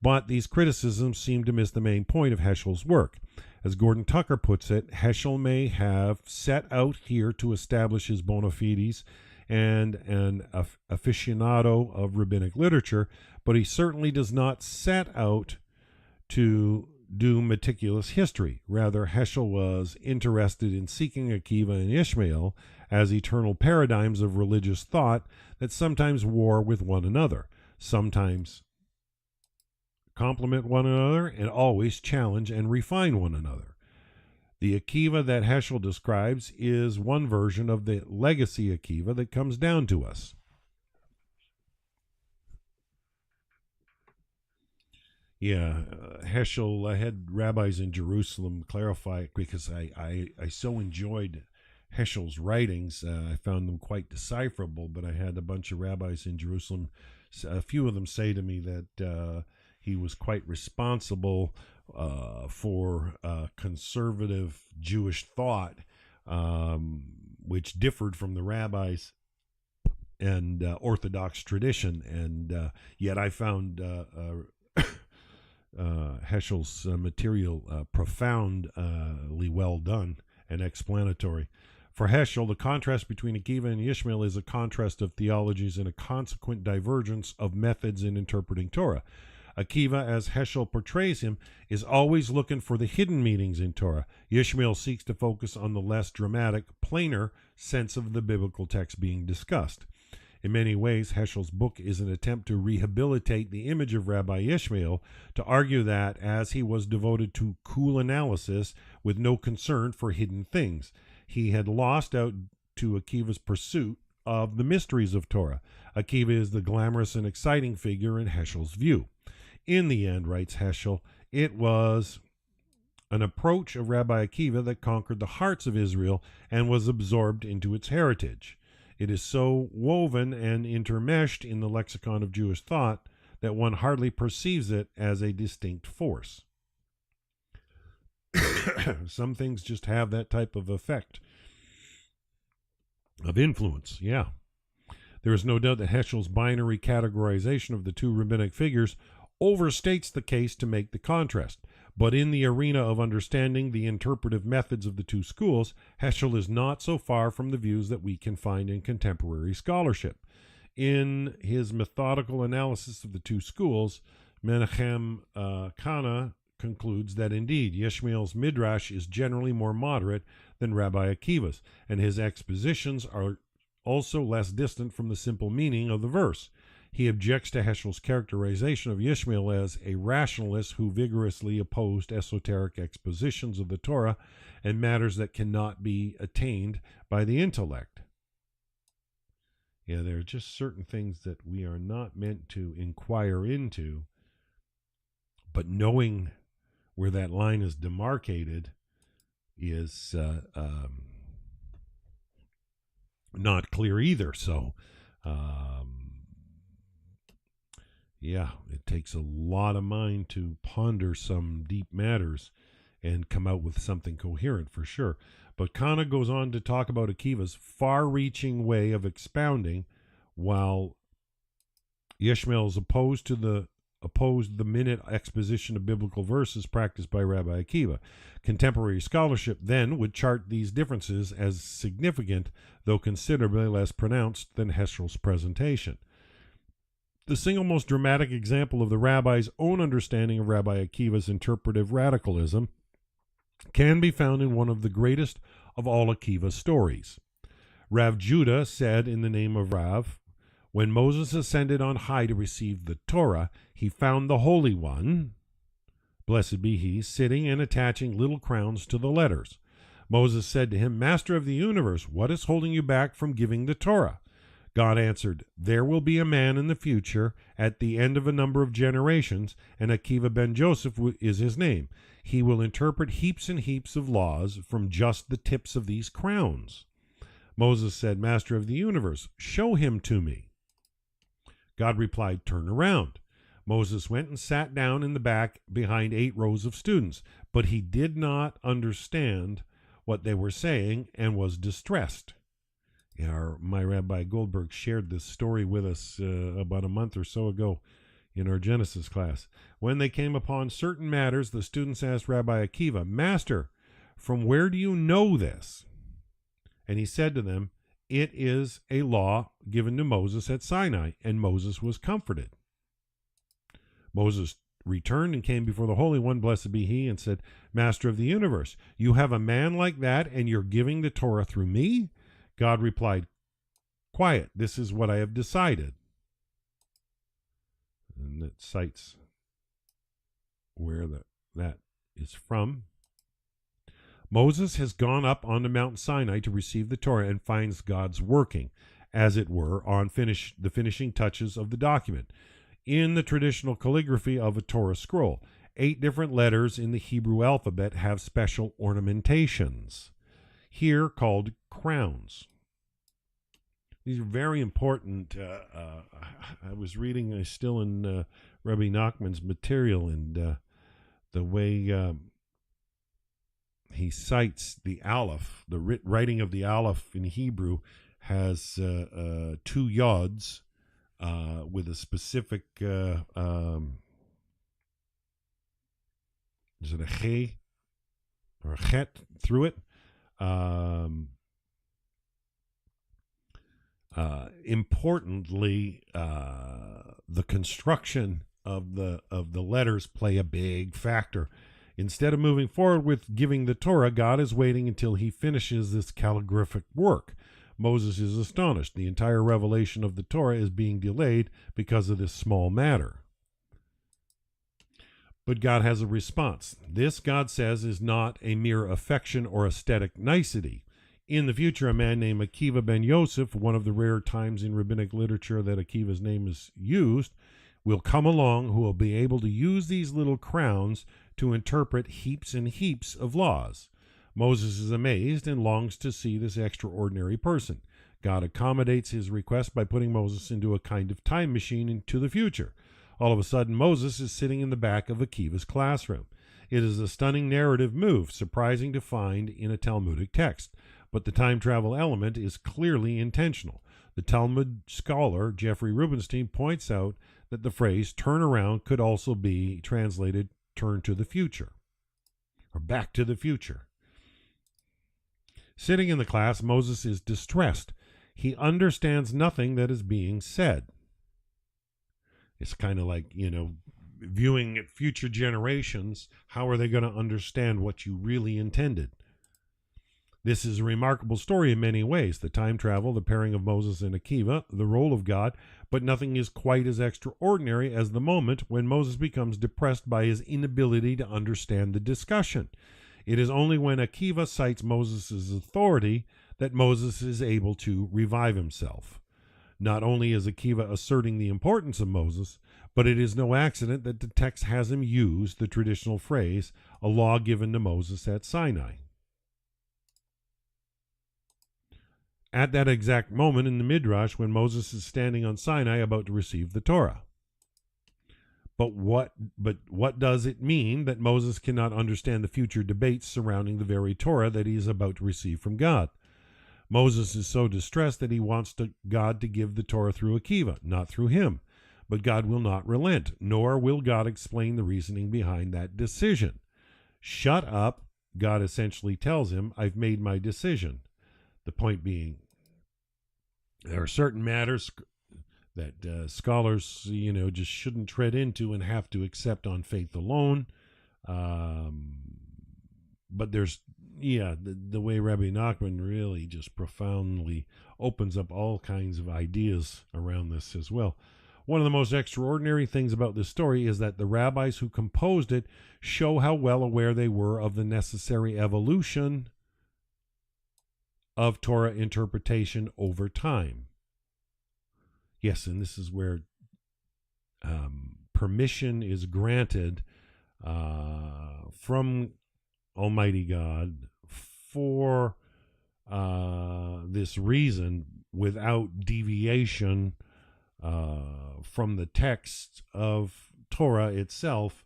But these criticisms seem to miss the main point of Heschel's work. As Gordon Tucker puts it, Heschel may have set out here to establish his bona fides and an aficionado of rabbinic literature, but he certainly does not set out to do meticulous history. Rather, Heschel was interested in seeking Akiva and Ishmael as eternal paradigms of religious thought that sometimes war with one another, sometimes complement one another, and always challenge and refine one another. The Akiva that Heschel describes is one version of the legacy Akiva that comes down to us. Heschel had rabbis in Jerusalem clarify it, because I so enjoyed Heschel's writings. I found them quite decipherable, but I had a bunch of rabbis in Jerusalem, a few of them say to me that he was quite responsible for conservative Jewish thought, which differed from the rabbis and Orthodox tradition. And yet I found Heschel's material profoundly well done and explanatory. For Heschel, the contrast between Akiva and Ishmael is a contrast of theologies and a consequent divergence of methods in interpreting Torah. Akiva, as Heschel portrays him, is always looking for the hidden meanings in Torah. Ishmael seeks to focus on the less dramatic, plainer sense of the biblical text being discussed. In many ways, Heschel's book is an attempt to rehabilitate the image of Rabbi Ishmael, to argue that, as he was devoted to cool analysis with no concern for hidden things, he had lost out to Akiva's pursuit of the mysteries of Torah. Akiva is the glamorous and exciting figure in Heschel's view. In the end, writes Heschel, it was an approach of Rabbi Akiva that conquered the hearts of Israel and was absorbed into its heritage. It is so woven and intermeshed in the lexicon of Jewish thought that one hardly perceives it as a distinct force. Some things just have that type of effect, of influence, There is no doubt that Heschel's binary categorization of the two rabbinic figures overstates the case to make the contrast. But in the arena of understanding the interpretive methods of the two schools, Heschel is not so far from the views that we can find in contemporary scholarship. In his methodical analysis of the two schools, Menachem Kana concludes that indeed Yishmael's midrash is generally more moderate than Rabbi Akiva's, and his expositions are also less distant from the simple meaning of the verse. He objects to Heschel's characterization of Yishmael as a rationalist who vigorously opposed esoteric expositions of the Torah and matters that cannot be attained by the intellect. Yeah, there are just certain things that we are not meant to inquire into, but knowing where that line is demarcated is not clear either. So, yeah, it takes a lot of mind to ponder some deep matters and come out with something coherent for sure. But Kana goes on to talk about Akiva's far-reaching way of expounding, while Yishmael is opposed the minute exposition of biblical verses practiced by Rabbi Akiva. Contemporary scholarship then would chart these differences as significant, though considerably less pronounced than Heschel's presentation. The single most dramatic example of the rabbi's own understanding of Rabbi Akiva's interpretive radicalism can be found in one of the greatest of all Akiva's stories. Rav Judah said in the name of Rav, "When Moses ascended on high to receive the Torah, he found the Holy One, blessed be he, sitting and attaching little crowns to the letters. Moses said to him, 'Master of the universe, what is holding you back from giving the Torah?' God answered, 'There will be a man in the future at the end of a number of generations, and Akiva ben Joseph is his name. He will interpret heaps and heaps of laws from just the tips of these crowns.' Moses said, 'Master of the universe, show him to me.' God replied, 'Turn around.' Moses went and sat down in the back behind 8 rows of students, but he did not understand what they were saying and was distressed." My Rabbi Goldberg shared this story with us about a month or so ago in our Genesis class. When they came upon certain matters, the students asked Rabbi Akiva, "Master, from where do you know this?" And he said to them, "It is a law given to Moses at Sinai," and Moses was comforted. Moses returned and came before the Holy One, blessed be he, and said, "Master of the universe, you have a man like that, and you're giving the Torah through me?" God replied, "Quiet, this is what I have decided." And it cites where that is from. Moses has gone up onto Mount Sinai to receive the Torah and finds God's working, as it were, on the finishing touches of the document. In the traditional calligraphy of a Torah scroll, 8 different letters in the Hebrew alphabet have special ornamentations, here called crowns. These are very important. I was reading still in Rabbi Nachman's material, and the way he cites the Aleph, the writing of the Aleph in Hebrew has 2 yods with a specific, is it a He or a Chet through it? Importantly, the construction of the letters play a big factor. Instead of moving forward with giving the Torah, God is waiting until he finishes this calligraphic work. Moses is astonished. The entire revelation of the Torah is being delayed because of this small matter. But God has a response. This, God says, is not a mere affection or aesthetic nicety. In the future, a man named Akiva ben Yosef, one of the rare times in rabbinic literature that Akiva's name is used, will come along who will be able to use these little crowns to interpret heaps and heaps of laws. Moses is amazed and longs to see this extraordinary person. God accommodates his request by putting Moses into a kind of time machine into the future. All of a sudden, Moses is sitting in the back of Akiva's classroom. It is a stunning narrative move, surprising to find in a Talmudic text. But the time travel element is clearly intentional. The Talmud scholar Jeffrey Rubenstein points out that the phrase turn around could also be translated turn to the future or back to the future. Sitting in the class, Moses is distressed. He understands nothing that is being said. It's kind of like, viewing at future generations, how are they going to understand what you really intended? This is a remarkable story in many ways. The time travel, the pairing of Moses and Akiva, the role of God, but nothing is quite as extraordinary as the moment when Moses becomes depressed by his inability to understand the discussion. It is only when Akiva cites Moses' authority that Moses is able to revive himself. Not only is Akiva asserting the importance of Moses, but it is no accident that the text has him use the traditional phrase, a law given to Moses at Sinai. At that exact moment in the Midrash when Moses is standing on Sinai about to receive the Torah. But what does it mean that Moses cannot understand the future debates surrounding the very Torah that he is about to receive from God? Moses is so distressed that he wants God to give the Torah through Akiva, not through him. But God will not relent, nor will God explain the reasoning behind that decision. Shut up, God essentially tells him, I've made my decision. The point being, there are certain matters that scholars, just shouldn't tread into and have to accept on faith alone. But there's, the way Rabbi Nachman really just profoundly opens up all kinds of ideas around this as well. One of the most extraordinary things about this story is that the rabbis who composed it show how well aware they were of the necessary evolution of Torah interpretation over time. Yes, and this is where permission is granted from Almighty God for this reason without deviation from the text of Torah itself.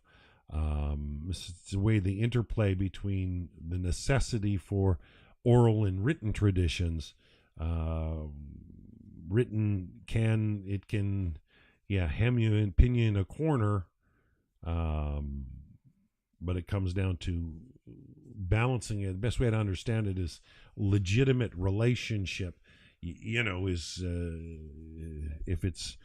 This is the way the interplay between the necessity for oral and written traditions. Written can hem you and pin you in a corner, but it comes down to balancing it. The best way to understand it is legitimate relationship. Is if it's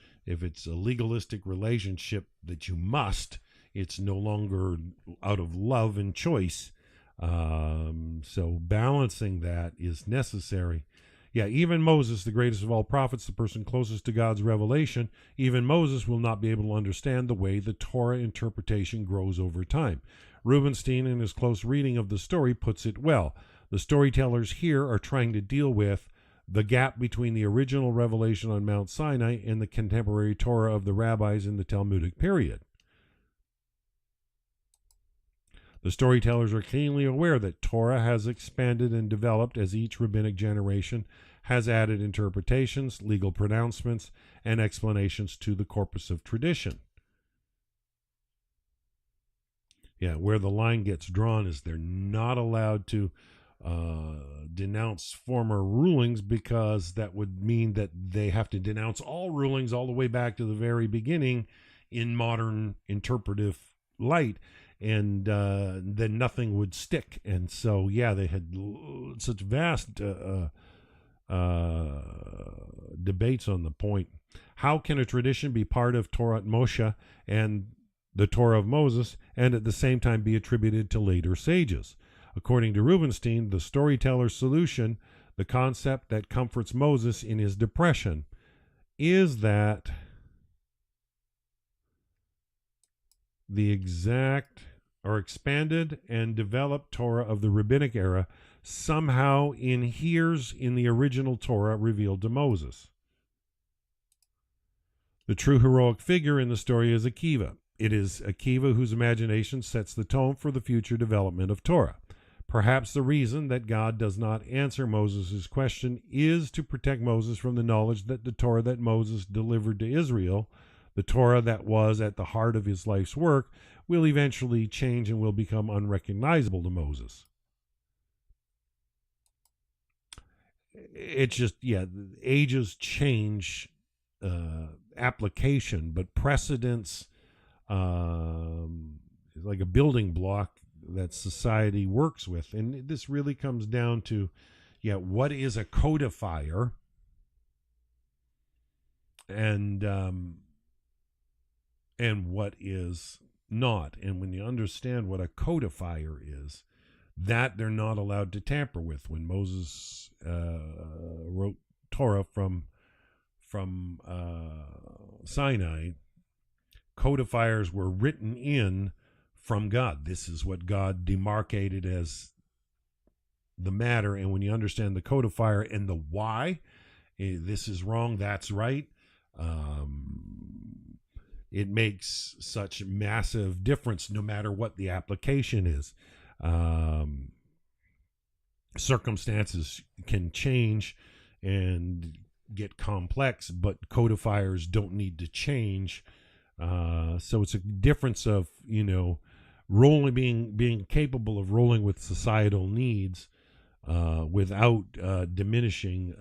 a legalistic relationship that you must, it's no longer out of love and choice. So balancing that is necessary. Yeah, even Moses, the greatest of all prophets, the person closest to God's revelation, even Moses will not be able to understand the way the Torah interpretation grows over time. Rubenstein, in his close reading of the story, puts it well. The storytellers here are trying to deal with the gap between the original revelation on Mount Sinai and the contemporary Torah of the rabbis in the Talmudic period. The storytellers are keenly aware that Torah has expanded and developed as each rabbinic generation has added interpretations, legal pronouncements, and explanations to the corpus of tradition. Yeah, where the line gets drawn is they're not allowed to denounce former rulings, because that would mean that they have to denounce all rulings all the way back to the very beginning in modern interpretive light. And then nothing would stick. And so, they had such vast debates on the point. How can a tradition be part of Torah Moshe and the Torah of Moses and at the same time be attributed to later sages? According to Rubenstein, the storyteller's solution, the concept that comforts Moses in his depression, is that the exact or expanded and developed Torah of the rabbinic era somehow inheres in the original Torah revealed to Moses. The true heroic figure in the story is Akiva. It is Akiva whose imagination sets the tone for the future development of Torah. Perhaps the reason that God does not answer Moses' question is to protect Moses from the knowledge that the Torah that Moses delivered to Israel, the Torah that was at the heart of his life's work, will eventually change and will become unrecognizable to Moses. it's just, yeah, ages change application, but precedence is like a building block that society works with. And this really comes down to, yeah, what is a codifier, and what is not. And when you understand what a codifier is, that they're not allowed to tamper with. When Moses wrote Torah from Sinai, codifiers were written in from God. This is what God demarcated as the matter. And when you understand the codifier and the why, this is wrong, that's right, it makes such massive difference no matter what the application is. Circumstances can change and get complex, but codifiers don't need to change. So it's a difference of, being capable of rolling with societal needs without diminishing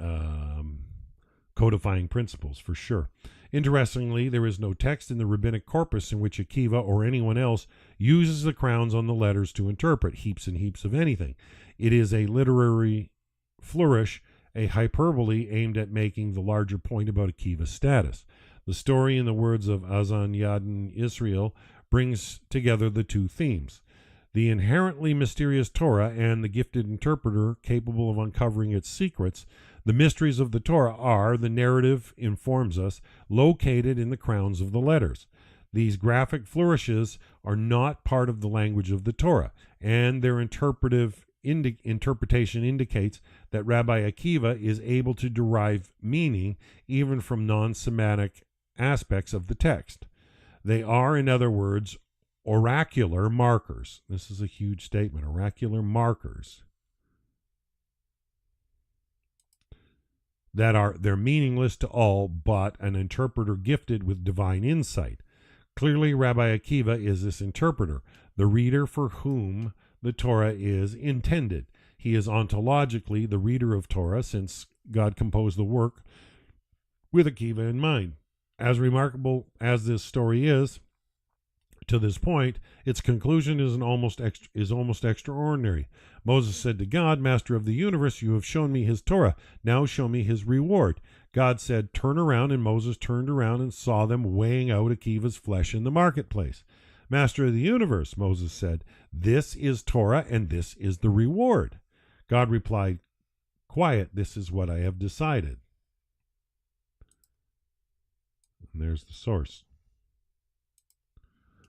codifying principles, for sure. Interestingly, there is no text in the rabbinic corpus in which Akiva or anyone else uses the crowns on the letters to interpret heaps and heaps of anything. It is a literary flourish, a hyperbole aimed at making the larger point about Akiva's status. The story, in the words of Azan Yadin Israel, brings together the two themes: the inherently mysterious Torah and the gifted interpreter capable of uncovering its secrets. The mysteries of the Torah are, the narrative informs us, located in the crowns of the letters. These graphic flourishes are not part of the language of the Torah, and their interpretation indicates that Rabbi Akiva is able to derive meaning even from non-Semitic aspects of the text. They are, in other words, oracular markers. This is a huge statement. Oracular markers they're meaningless to all but an interpreter gifted with divine insight. Clearly, Rabbi Akiva is this interpreter, the reader for whom the Torah is intended. He is ontologically the reader of Torah, since God composed the work with Akiva in mind. As remarkable as this story is, to this point, its conclusion is almost extraordinary. Moses said to God, "Master of the universe, you have shown me his Torah. Now show me his reward." God said, "Turn around," and Moses turned around and saw them weighing out Akiva's flesh in the marketplace. "Master of the universe," Moses said, "this is Torah and this is the reward." God replied, "Quiet, this is what I have decided." And there's the source.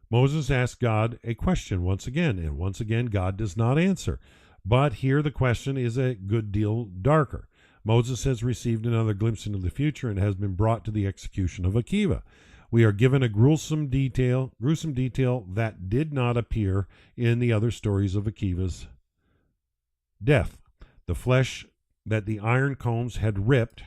Moses asked God a question once again, and once again God does not answer. But here the question is a good deal darker. Moses has received another glimpse into the future and has been brought to the execution of Akiva. We are given a gruesome detail that did not appear in the other stories of Akiva's death. The flesh that the iron combs had ripped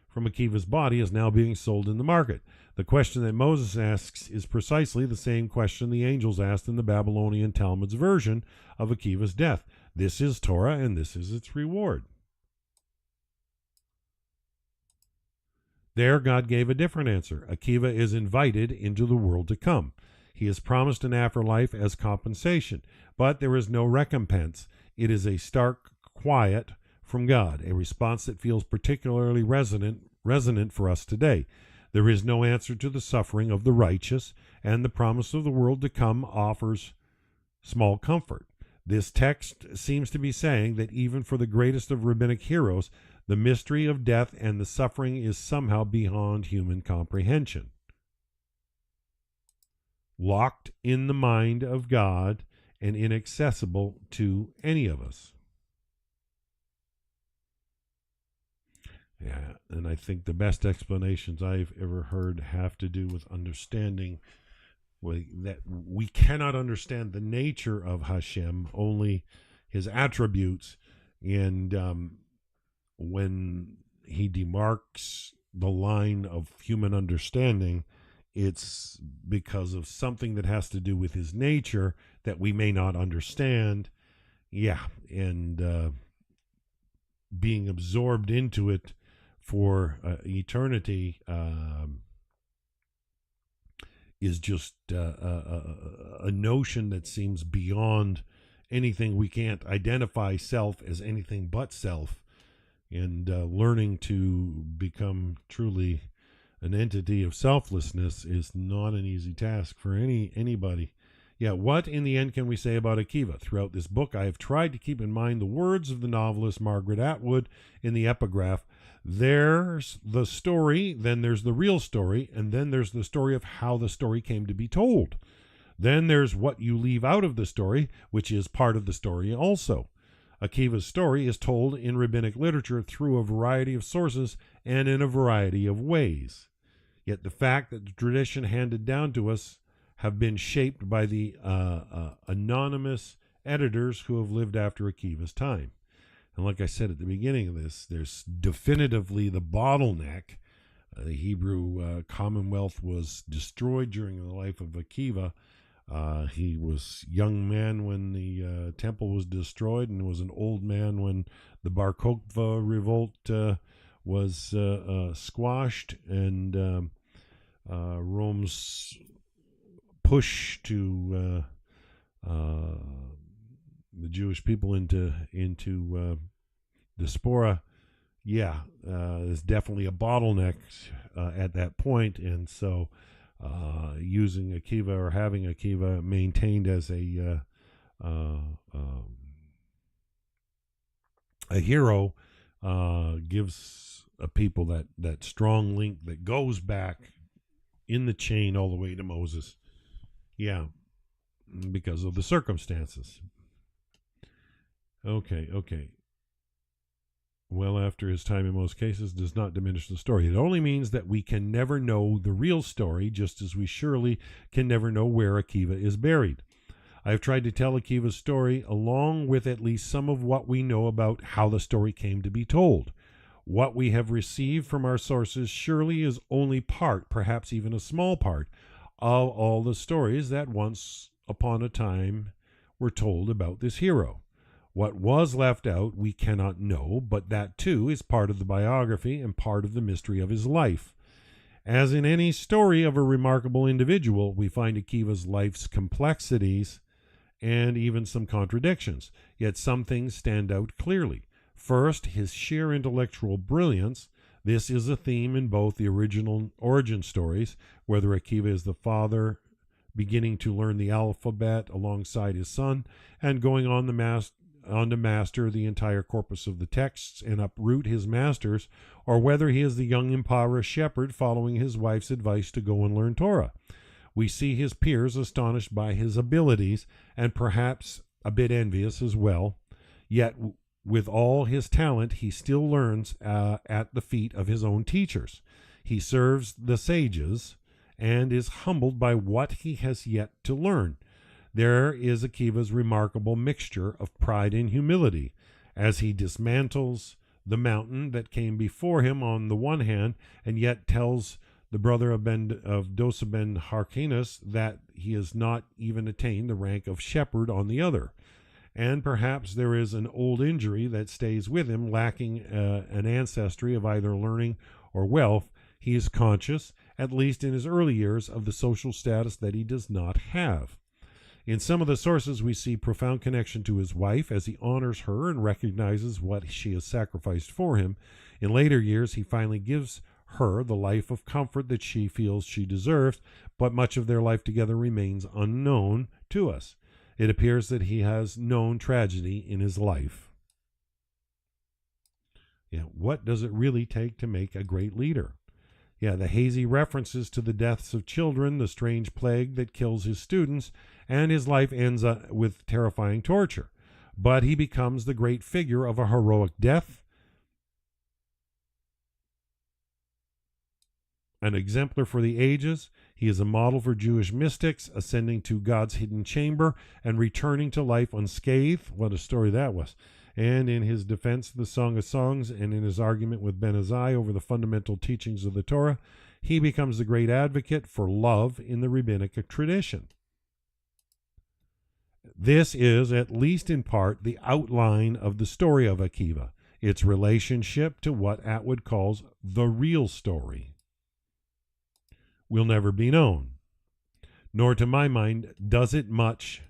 from Akiva's body is now being sold in the market. The question that Moses asks is precisely the same question the angels asked in the Babylonian Talmud's version of Akiva's death. This is Torah and this is its reward. There, God gave a different answer. Akiva is invited into the world to come. He is promised an afterlife as compensation, but there is no recompense. It is a stark quiet from God, a response that feels particularly resonant for us today. There is no answer to the suffering of the righteous, and the promise of the world to come offers small comfort. This text seems to be saying that even for the greatest of rabbinic heroes, the mystery of death and the suffering is somehow beyond human comprehension. Locked in the mind of God and inaccessible to any of us. Yeah, and I think the best explanations I've ever heard have to do with understanding that we cannot understand the nature of Hashem, only his attributes. And when he demarks the line of human understanding, it's because of something that has to do with his nature that we may not understand. Yeah, and being absorbed into it for eternity is just a notion that seems beyond anything. We can't identify self as anything but self, and learning to become truly an entity of selflessness is not an easy task for anybody. Yeah, what in the end can we say about Akiva? Throughout this book, I have tried to keep in mind the words of the novelist Margaret Atwood in the epigraph. There's the story, then there's the real story, and then there's the story of how the story came to be told. Then there's what you leave out of the story, which is part of the story also. Akiva's story is told in rabbinic literature through a variety of sources and in a variety of ways. Yet the fact that the tradition handed down to us have been shaped by the anonymous editors who have lived after Akiva's time. And like I said at the beginning of this, there's definitively the bottleneck. The Hebrew Commonwealth was destroyed during the life of Akiva. He was a young man when the temple was destroyed, and was an old man when the Bar Kokhba revolt was squashed, and Rome's push to the Jewish people into diaspora, is definitely a bottleneck at that point. And so using Akiva, or having Akiva maintained as a hero gives a people that strong link that goes back in the chain all the way to Moses. Yeah, because of the circumstances. Okay. Well, after his time in most cases does not diminish the story. It only means that we can never know the real story, just as we surely can never know where Akiva is buried. I have tried to tell Akiva's story along with at least some of what we know about how the story came to be told. What we have received from our sources surely is only part, perhaps even a small part, of all the stories that once upon a time were told about this hero. What was left out we cannot know, but that too is part of the biography and part of the mystery of his life. As in any story of a remarkable individual, we find Akiva's life's complexities and even some contradictions, yet some things stand out clearly. First, his sheer intellectual brilliance. This is a theme in both the original origin stories, whether Akiva is the father beginning to learn the alphabet alongside his son and going on to master the entire corpus of the texts and uproot his masters, or whether he is the young impoverished shepherd following his wife's advice to go and learn Torah. We see his peers astonished by his abilities and perhaps a bit envious as well. Yet with all his talent, he still learns at the feet of his own teachers. He serves the sages and is humbled by what he has yet to learn. There is Akiva's remarkable mixture of pride and humility, as he dismantles the mountain that came before him on the one hand, and yet tells the brother of Dosa ben Harkinas that he has not even attained the rank of shepherd on the other. And perhaps there is an old injury that stays with him, lacking an ancestry of either learning or wealth. He is conscious, at least in his early years, of the social status that he does not have. In some of the sources, we see profound connection to his wife as he honors her and recognizes what she has sacrificed for him. In later years, he finally gives her the life of comfort that she feels she deserves, but much of their life together remains unknown to us. It appears that he has known tragedy in his life. What does it really take to make a great leader? The hazy references to the deaths of children, the strange plague that kills his students, and his life ends with terrifying torture. But he becomes the great figure of a heroic death, an exemplar for the ages. He is a model for Jewish mystics, ascending to God's hidden chamber and returning to life unscathed. What a story that was. And in his defense of the Song of Songs and in his argument with Ben Azai over the fundamental teachings of the Torah, he becomes the great advocate for love in the rabbinic tradition. This is, at least in part, the outline of the story of Akiva. its relationship to what Atwood calls the real story, will never be known. Nor, to my mind, does it much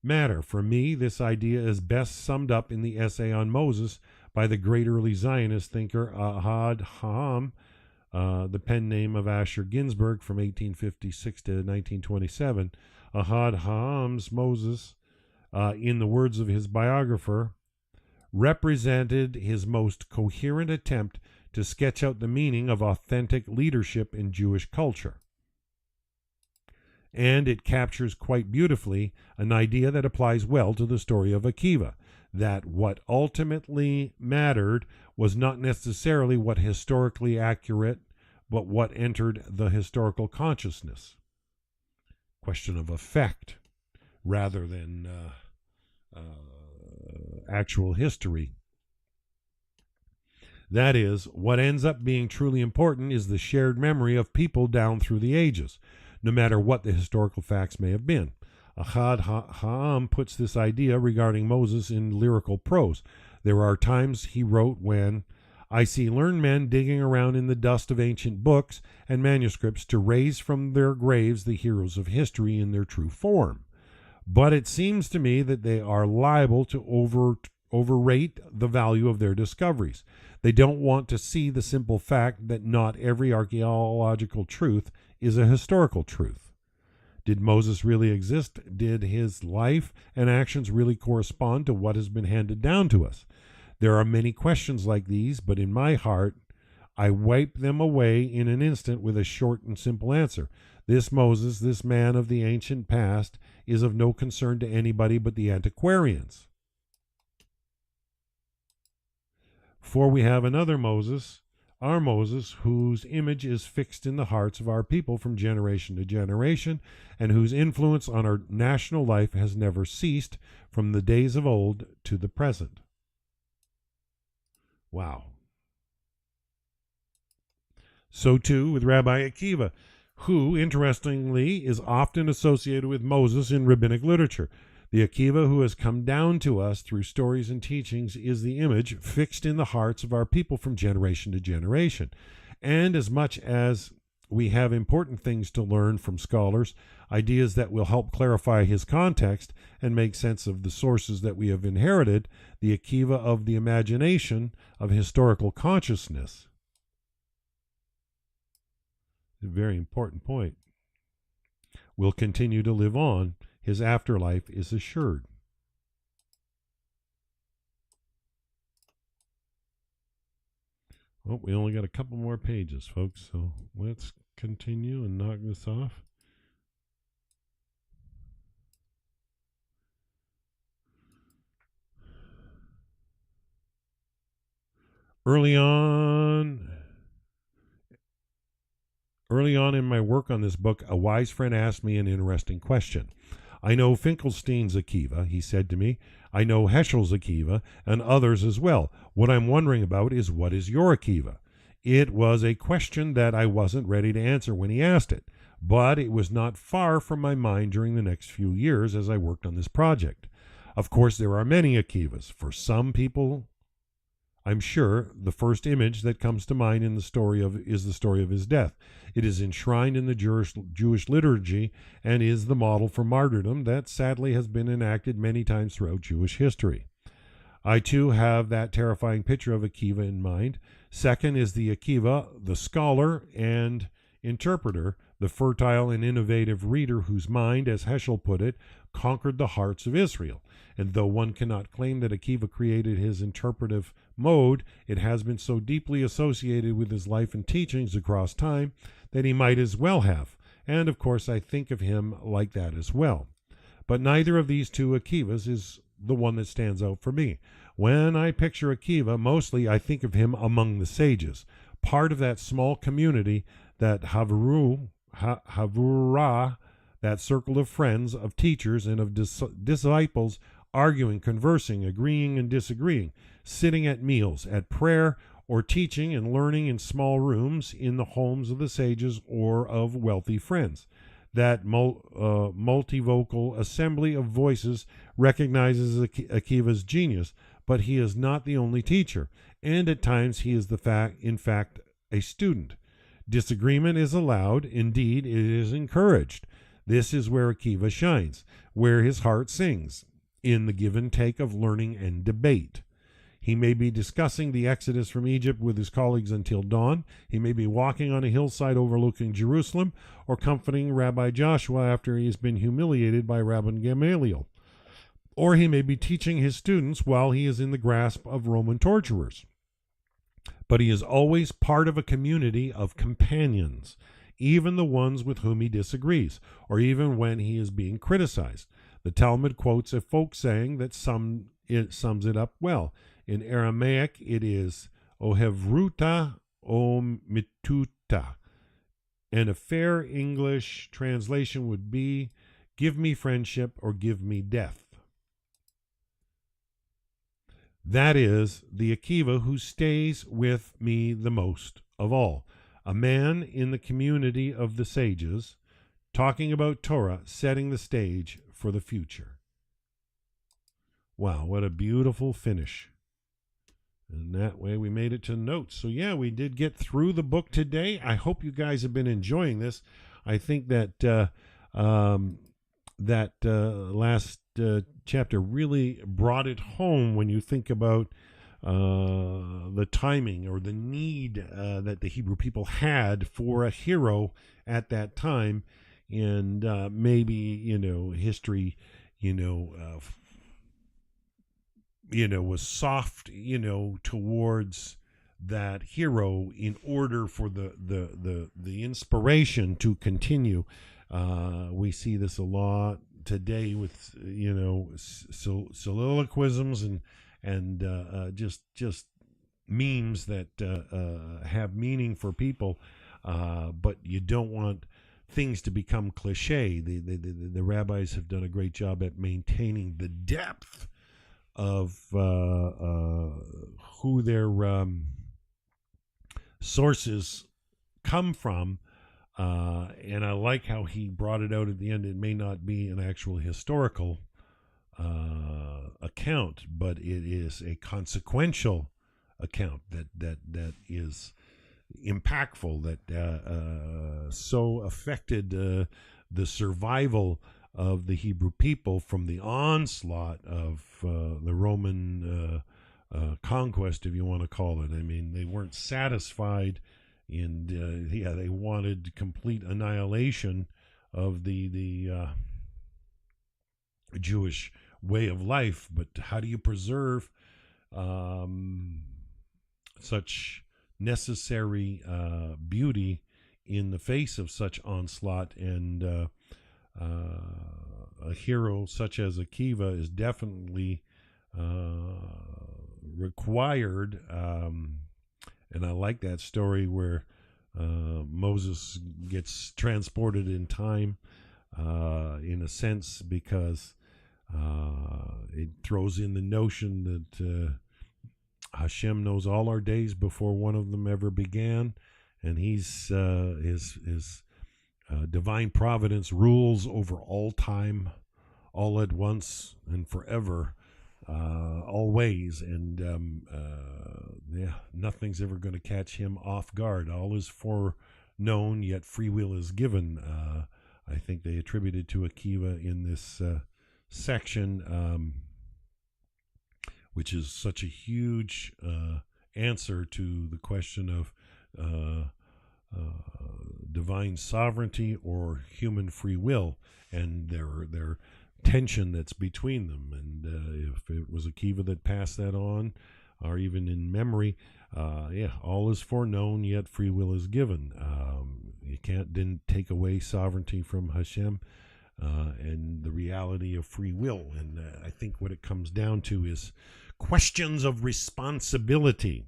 matter. For me, this idea is best summed up in the essay on Moses by the great early Zionist thinker Ahad Ha'am, the pen name of Asher Ginsburg from 1856 to 1927. Ahad Ha'am's Moses, in the words of his biographer, represented his most coherent attempt to sketch out the meaning of authentic leadership in Jewish culture. And it captures quite beautifully an idea that applies well to the story of Akiva, that what ultimately mattered was not necessarily what historically accurate, but what entered the historical consciousness. Question of effect rather than actual history. That is, what ends up being truly important is the shared memory of people down through the ages, no matter what the historical facts may have been. Ahad Ha'am puts this idea regarding Moses in lyrical prose. There are times, he wrote, when I see learned men digging around in the dust of ancient books and manuscripts to raise from their graves the heroes of history in their true form. But it seems to me that they are liable to overrate the value of their discoveries. They don't want to see the simple fact that not every archaeological truth is a historical truth. Did Moses really exist? Did his life and actions really correspond to what has been handed down to us? There are many questions like these, but in my heart, I wipe them away in an instant with a short and simple answer. This Moses, this man of the ancient past, is of no concern to anybody but the antiquarians. For we have another Moses, our Moses, whose image is fixed in the hearts of our people from generation to generation, and whose influence on our national life has never ceased from the days of old to the present. Wow. So too with Rabbi Akiva, who, interestingly, is often associated with Moses in rabbinic literature. The Akiva who has come down to us through stories and teachings is the image fixed in the hearts of our people from generation to generation. And as much as we have important things to learn from scholars, ideas that will help clarify his context and make sense of the sources that we have inherited, the Akiva of the imagination of historical consciousness. A very important point. Will continue to live on. His afterlife is assured. Well, we only got a couple more pages, folks, so let's continue and knock this off. Early on in my work on this book, a wise friend asked me an interesting question. I know Finkelstein's Akiva, he said to me. I know Heschel's Akiva, and others as well. What I'm wondering about is, what is your Akiva? It was a question that I wasn't ready to answer when he asked it, but it was not far from my mind during the next few years as I worked on this project. Of course, there are many Akivas. For some people, I'm sure the first image that comes to mind is the story of his death. It is enshrined in the Jewish liturgy and is the model for martyrdom that sadly has been enacted many times throughout Jewish history. I too have that terrifying picture of Akiva in mind. Second is the Akiva, the scholar and interpreter, the fertile and innovative reader whose mind, as Heschel put it, conquered the hearts of Israel. And though one cannot claim that Akiva created his interpretive mode, it has been so deeply associated with his life and teachings across time that he might as well have. And of course, I think of him like that as well. But neither of these two Akivas is the one that stands out for me. When I picture Akiva, mostly I think of him among the sages, part of that small community, that Havurah, that circle of friends, of teachers, and of disciples, arguing, conversing, agreeing and disagreeing, sitting at meals, at prayer, or teaching and learning in small rooms in the homes of the sages or of wealthy friends. That multivocal assembly of voices recognizes Akiva's genius, but he is not the only teacher, and at times he is in fact a student. Disagreement is allowed, indeed, it is encouraged. This is where Akiva shines, where his heart sings, in the give and take of learning and debate. He may be discussing the exodus from Egypt with his colleagues until dawn. He may be walking on a hillside overlooking Jerusalem, or comforting Rabbi Joshua after he has been humiliated by Rabbi Gamaliel. Or he may be teaching his students while he is in the grasp of Roman torturers. But he is always part of a community of companions, even the ones with whom he disagrees, or even when he is being criticized. The Talmud quotes a folk saying that sums it up well. In Aramaic, it is ohevruta o mituta. And a fair English translation would be, give me friendship or give me death. That is the Akiva who stays with me the most of all. A man in the community of the sages, talking about Torah, setting the stage for the future. Wow, what a beautiful finish. And that way we made it to notes. So yeah, we did get through the book today. I hope you guys have been enjoying this. I think that last chapter really brought it home when you think about the timing or the need that the Hebrew people had for a hero at that time. And maybe, history, was soft, towards that hero in order for the inspiration to continue. We see this a lot today with, soliloquisms and just memes that have meaning for people, but you don't want things to become cliche. The rabbis have done a great job at maintaining the depth of who their sources come from, and I like how he brought it out at the end. It may not be an actual historical account, but it is a consequential account that is impactful, that so affected the survival of the Hebrew people from the onslaught of the Roman conquest, if you want to call it. I mean, they weren't satisfied, and they wanted complete annihilation of the Jewish way of life. But how do you preserve such necessary beauty in the face of such onslaught? And a hero such as Akiva is definitely required. And I like that story where Moses gets transported in time, in a sense, because it throws in the notion that Hashem knows all our days before one of them ever began, and his divine providence rules over all time, all at once and forever, always, and nothing's ever going to catch him off guard. All is foreknown, yet free will is given. I think they attributed to Akiva in this section, which is such a huge answer to the question of divine sovereignty or human free will, and their tension that's between them. And if it was Akiva that passed that on, or even in memory, all is foreknown, yet free will is given. You didn't take away sovereignty from Hashem, and the reality of free will. And I think what it comes down to is questions of responsibility.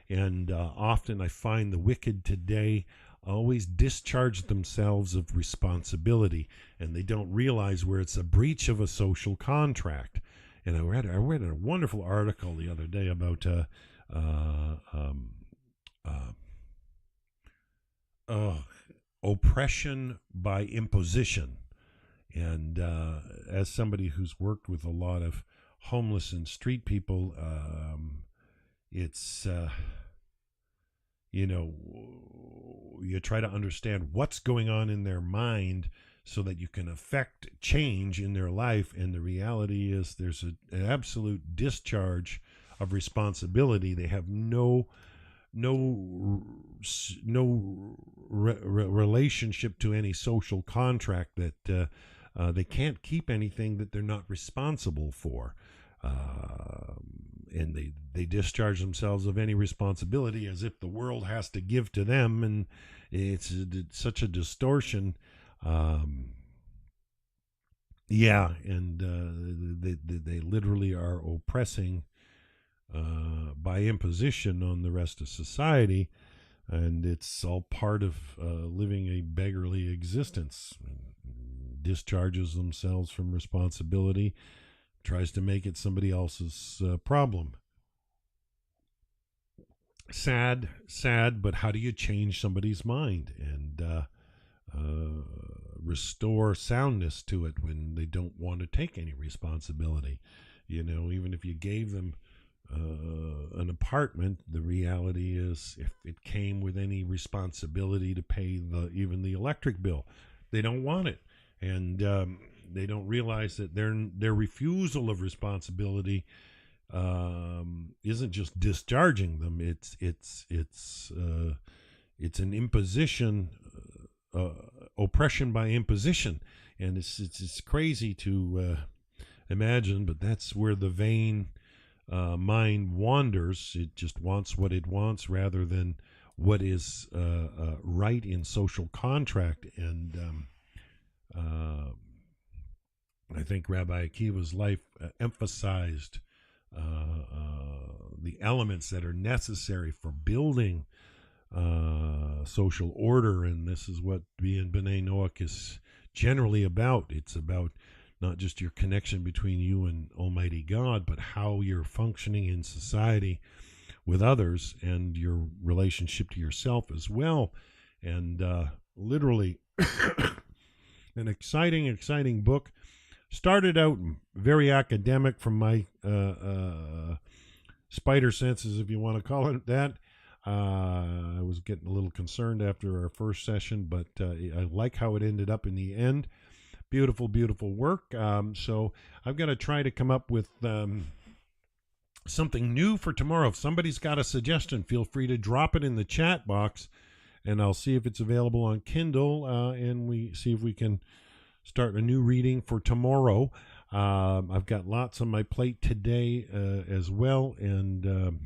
And often I find the wicked today always discharge themselves of responsibility, and they don't realize where it's a breach of a social contract. And I read a wonderful article the other day about oppression by imposition. And as somebody who's worked with a lot of homeless and street people, it's you try to understand what's going on in their mind so that you can affect change in their life. And the reality is there's an absolute discharge of responsibility. They have no relationship to any social contract, that they can't keep anything that they're not responsible for. And they discharge themselves of any responsibility as if the world has to give to them, and it's such a distortion. They literally are oppressing by imposition on the rest of society, and it's all part of living a beggarly existence. Discharges themselves from responsibility, tries to make it somebody else's problem. Sad, but how do you change somebody's mind and restore soundness to it when they don't want to take any responsibility? Even if you gave them an apartment, the reality is if it came with any responsibility to pay even the electric bill, they don't want it. And they don't realize that their refusal of responsibility isn't just discharging them. It's an imposition, oppression by imposition, and it's crazy to imagine, but that's where the vain mind wanders. It just wants what it wants rather than what is right in social contract. And I think Rabbi Akiva's life emphasized the elements that are necessary for building social order, and this is what being B'nai Noach is generally about. It's about not just your connection between you and Almighty God, but how you're functioning in society with others and your relationship to yourself as well. And literally an exciting book. Started out very academic from my spider senses, if you want to call it that. I was getting a little concerned after our first session, but I like how it ended up in the end. Beautiful work. So I've got to try to come up with something new for tomorrow. If somebody's got a suggestion, feel free to drop it in the chat box, and I'll see if it's available on Kindle, and we see if we can start a new reading for tomorrow. I've got lots on my plate today as well, and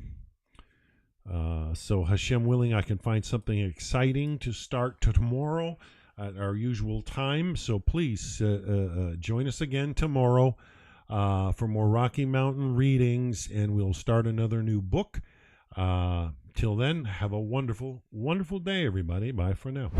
so Hashem willing, I can find something exciting to start tomorrow at our usual time. So please join us again tomorrow for more Rocky Mountain readings, and we'll start another new book. Till then, have a wonderful day, everybody. Bye for now.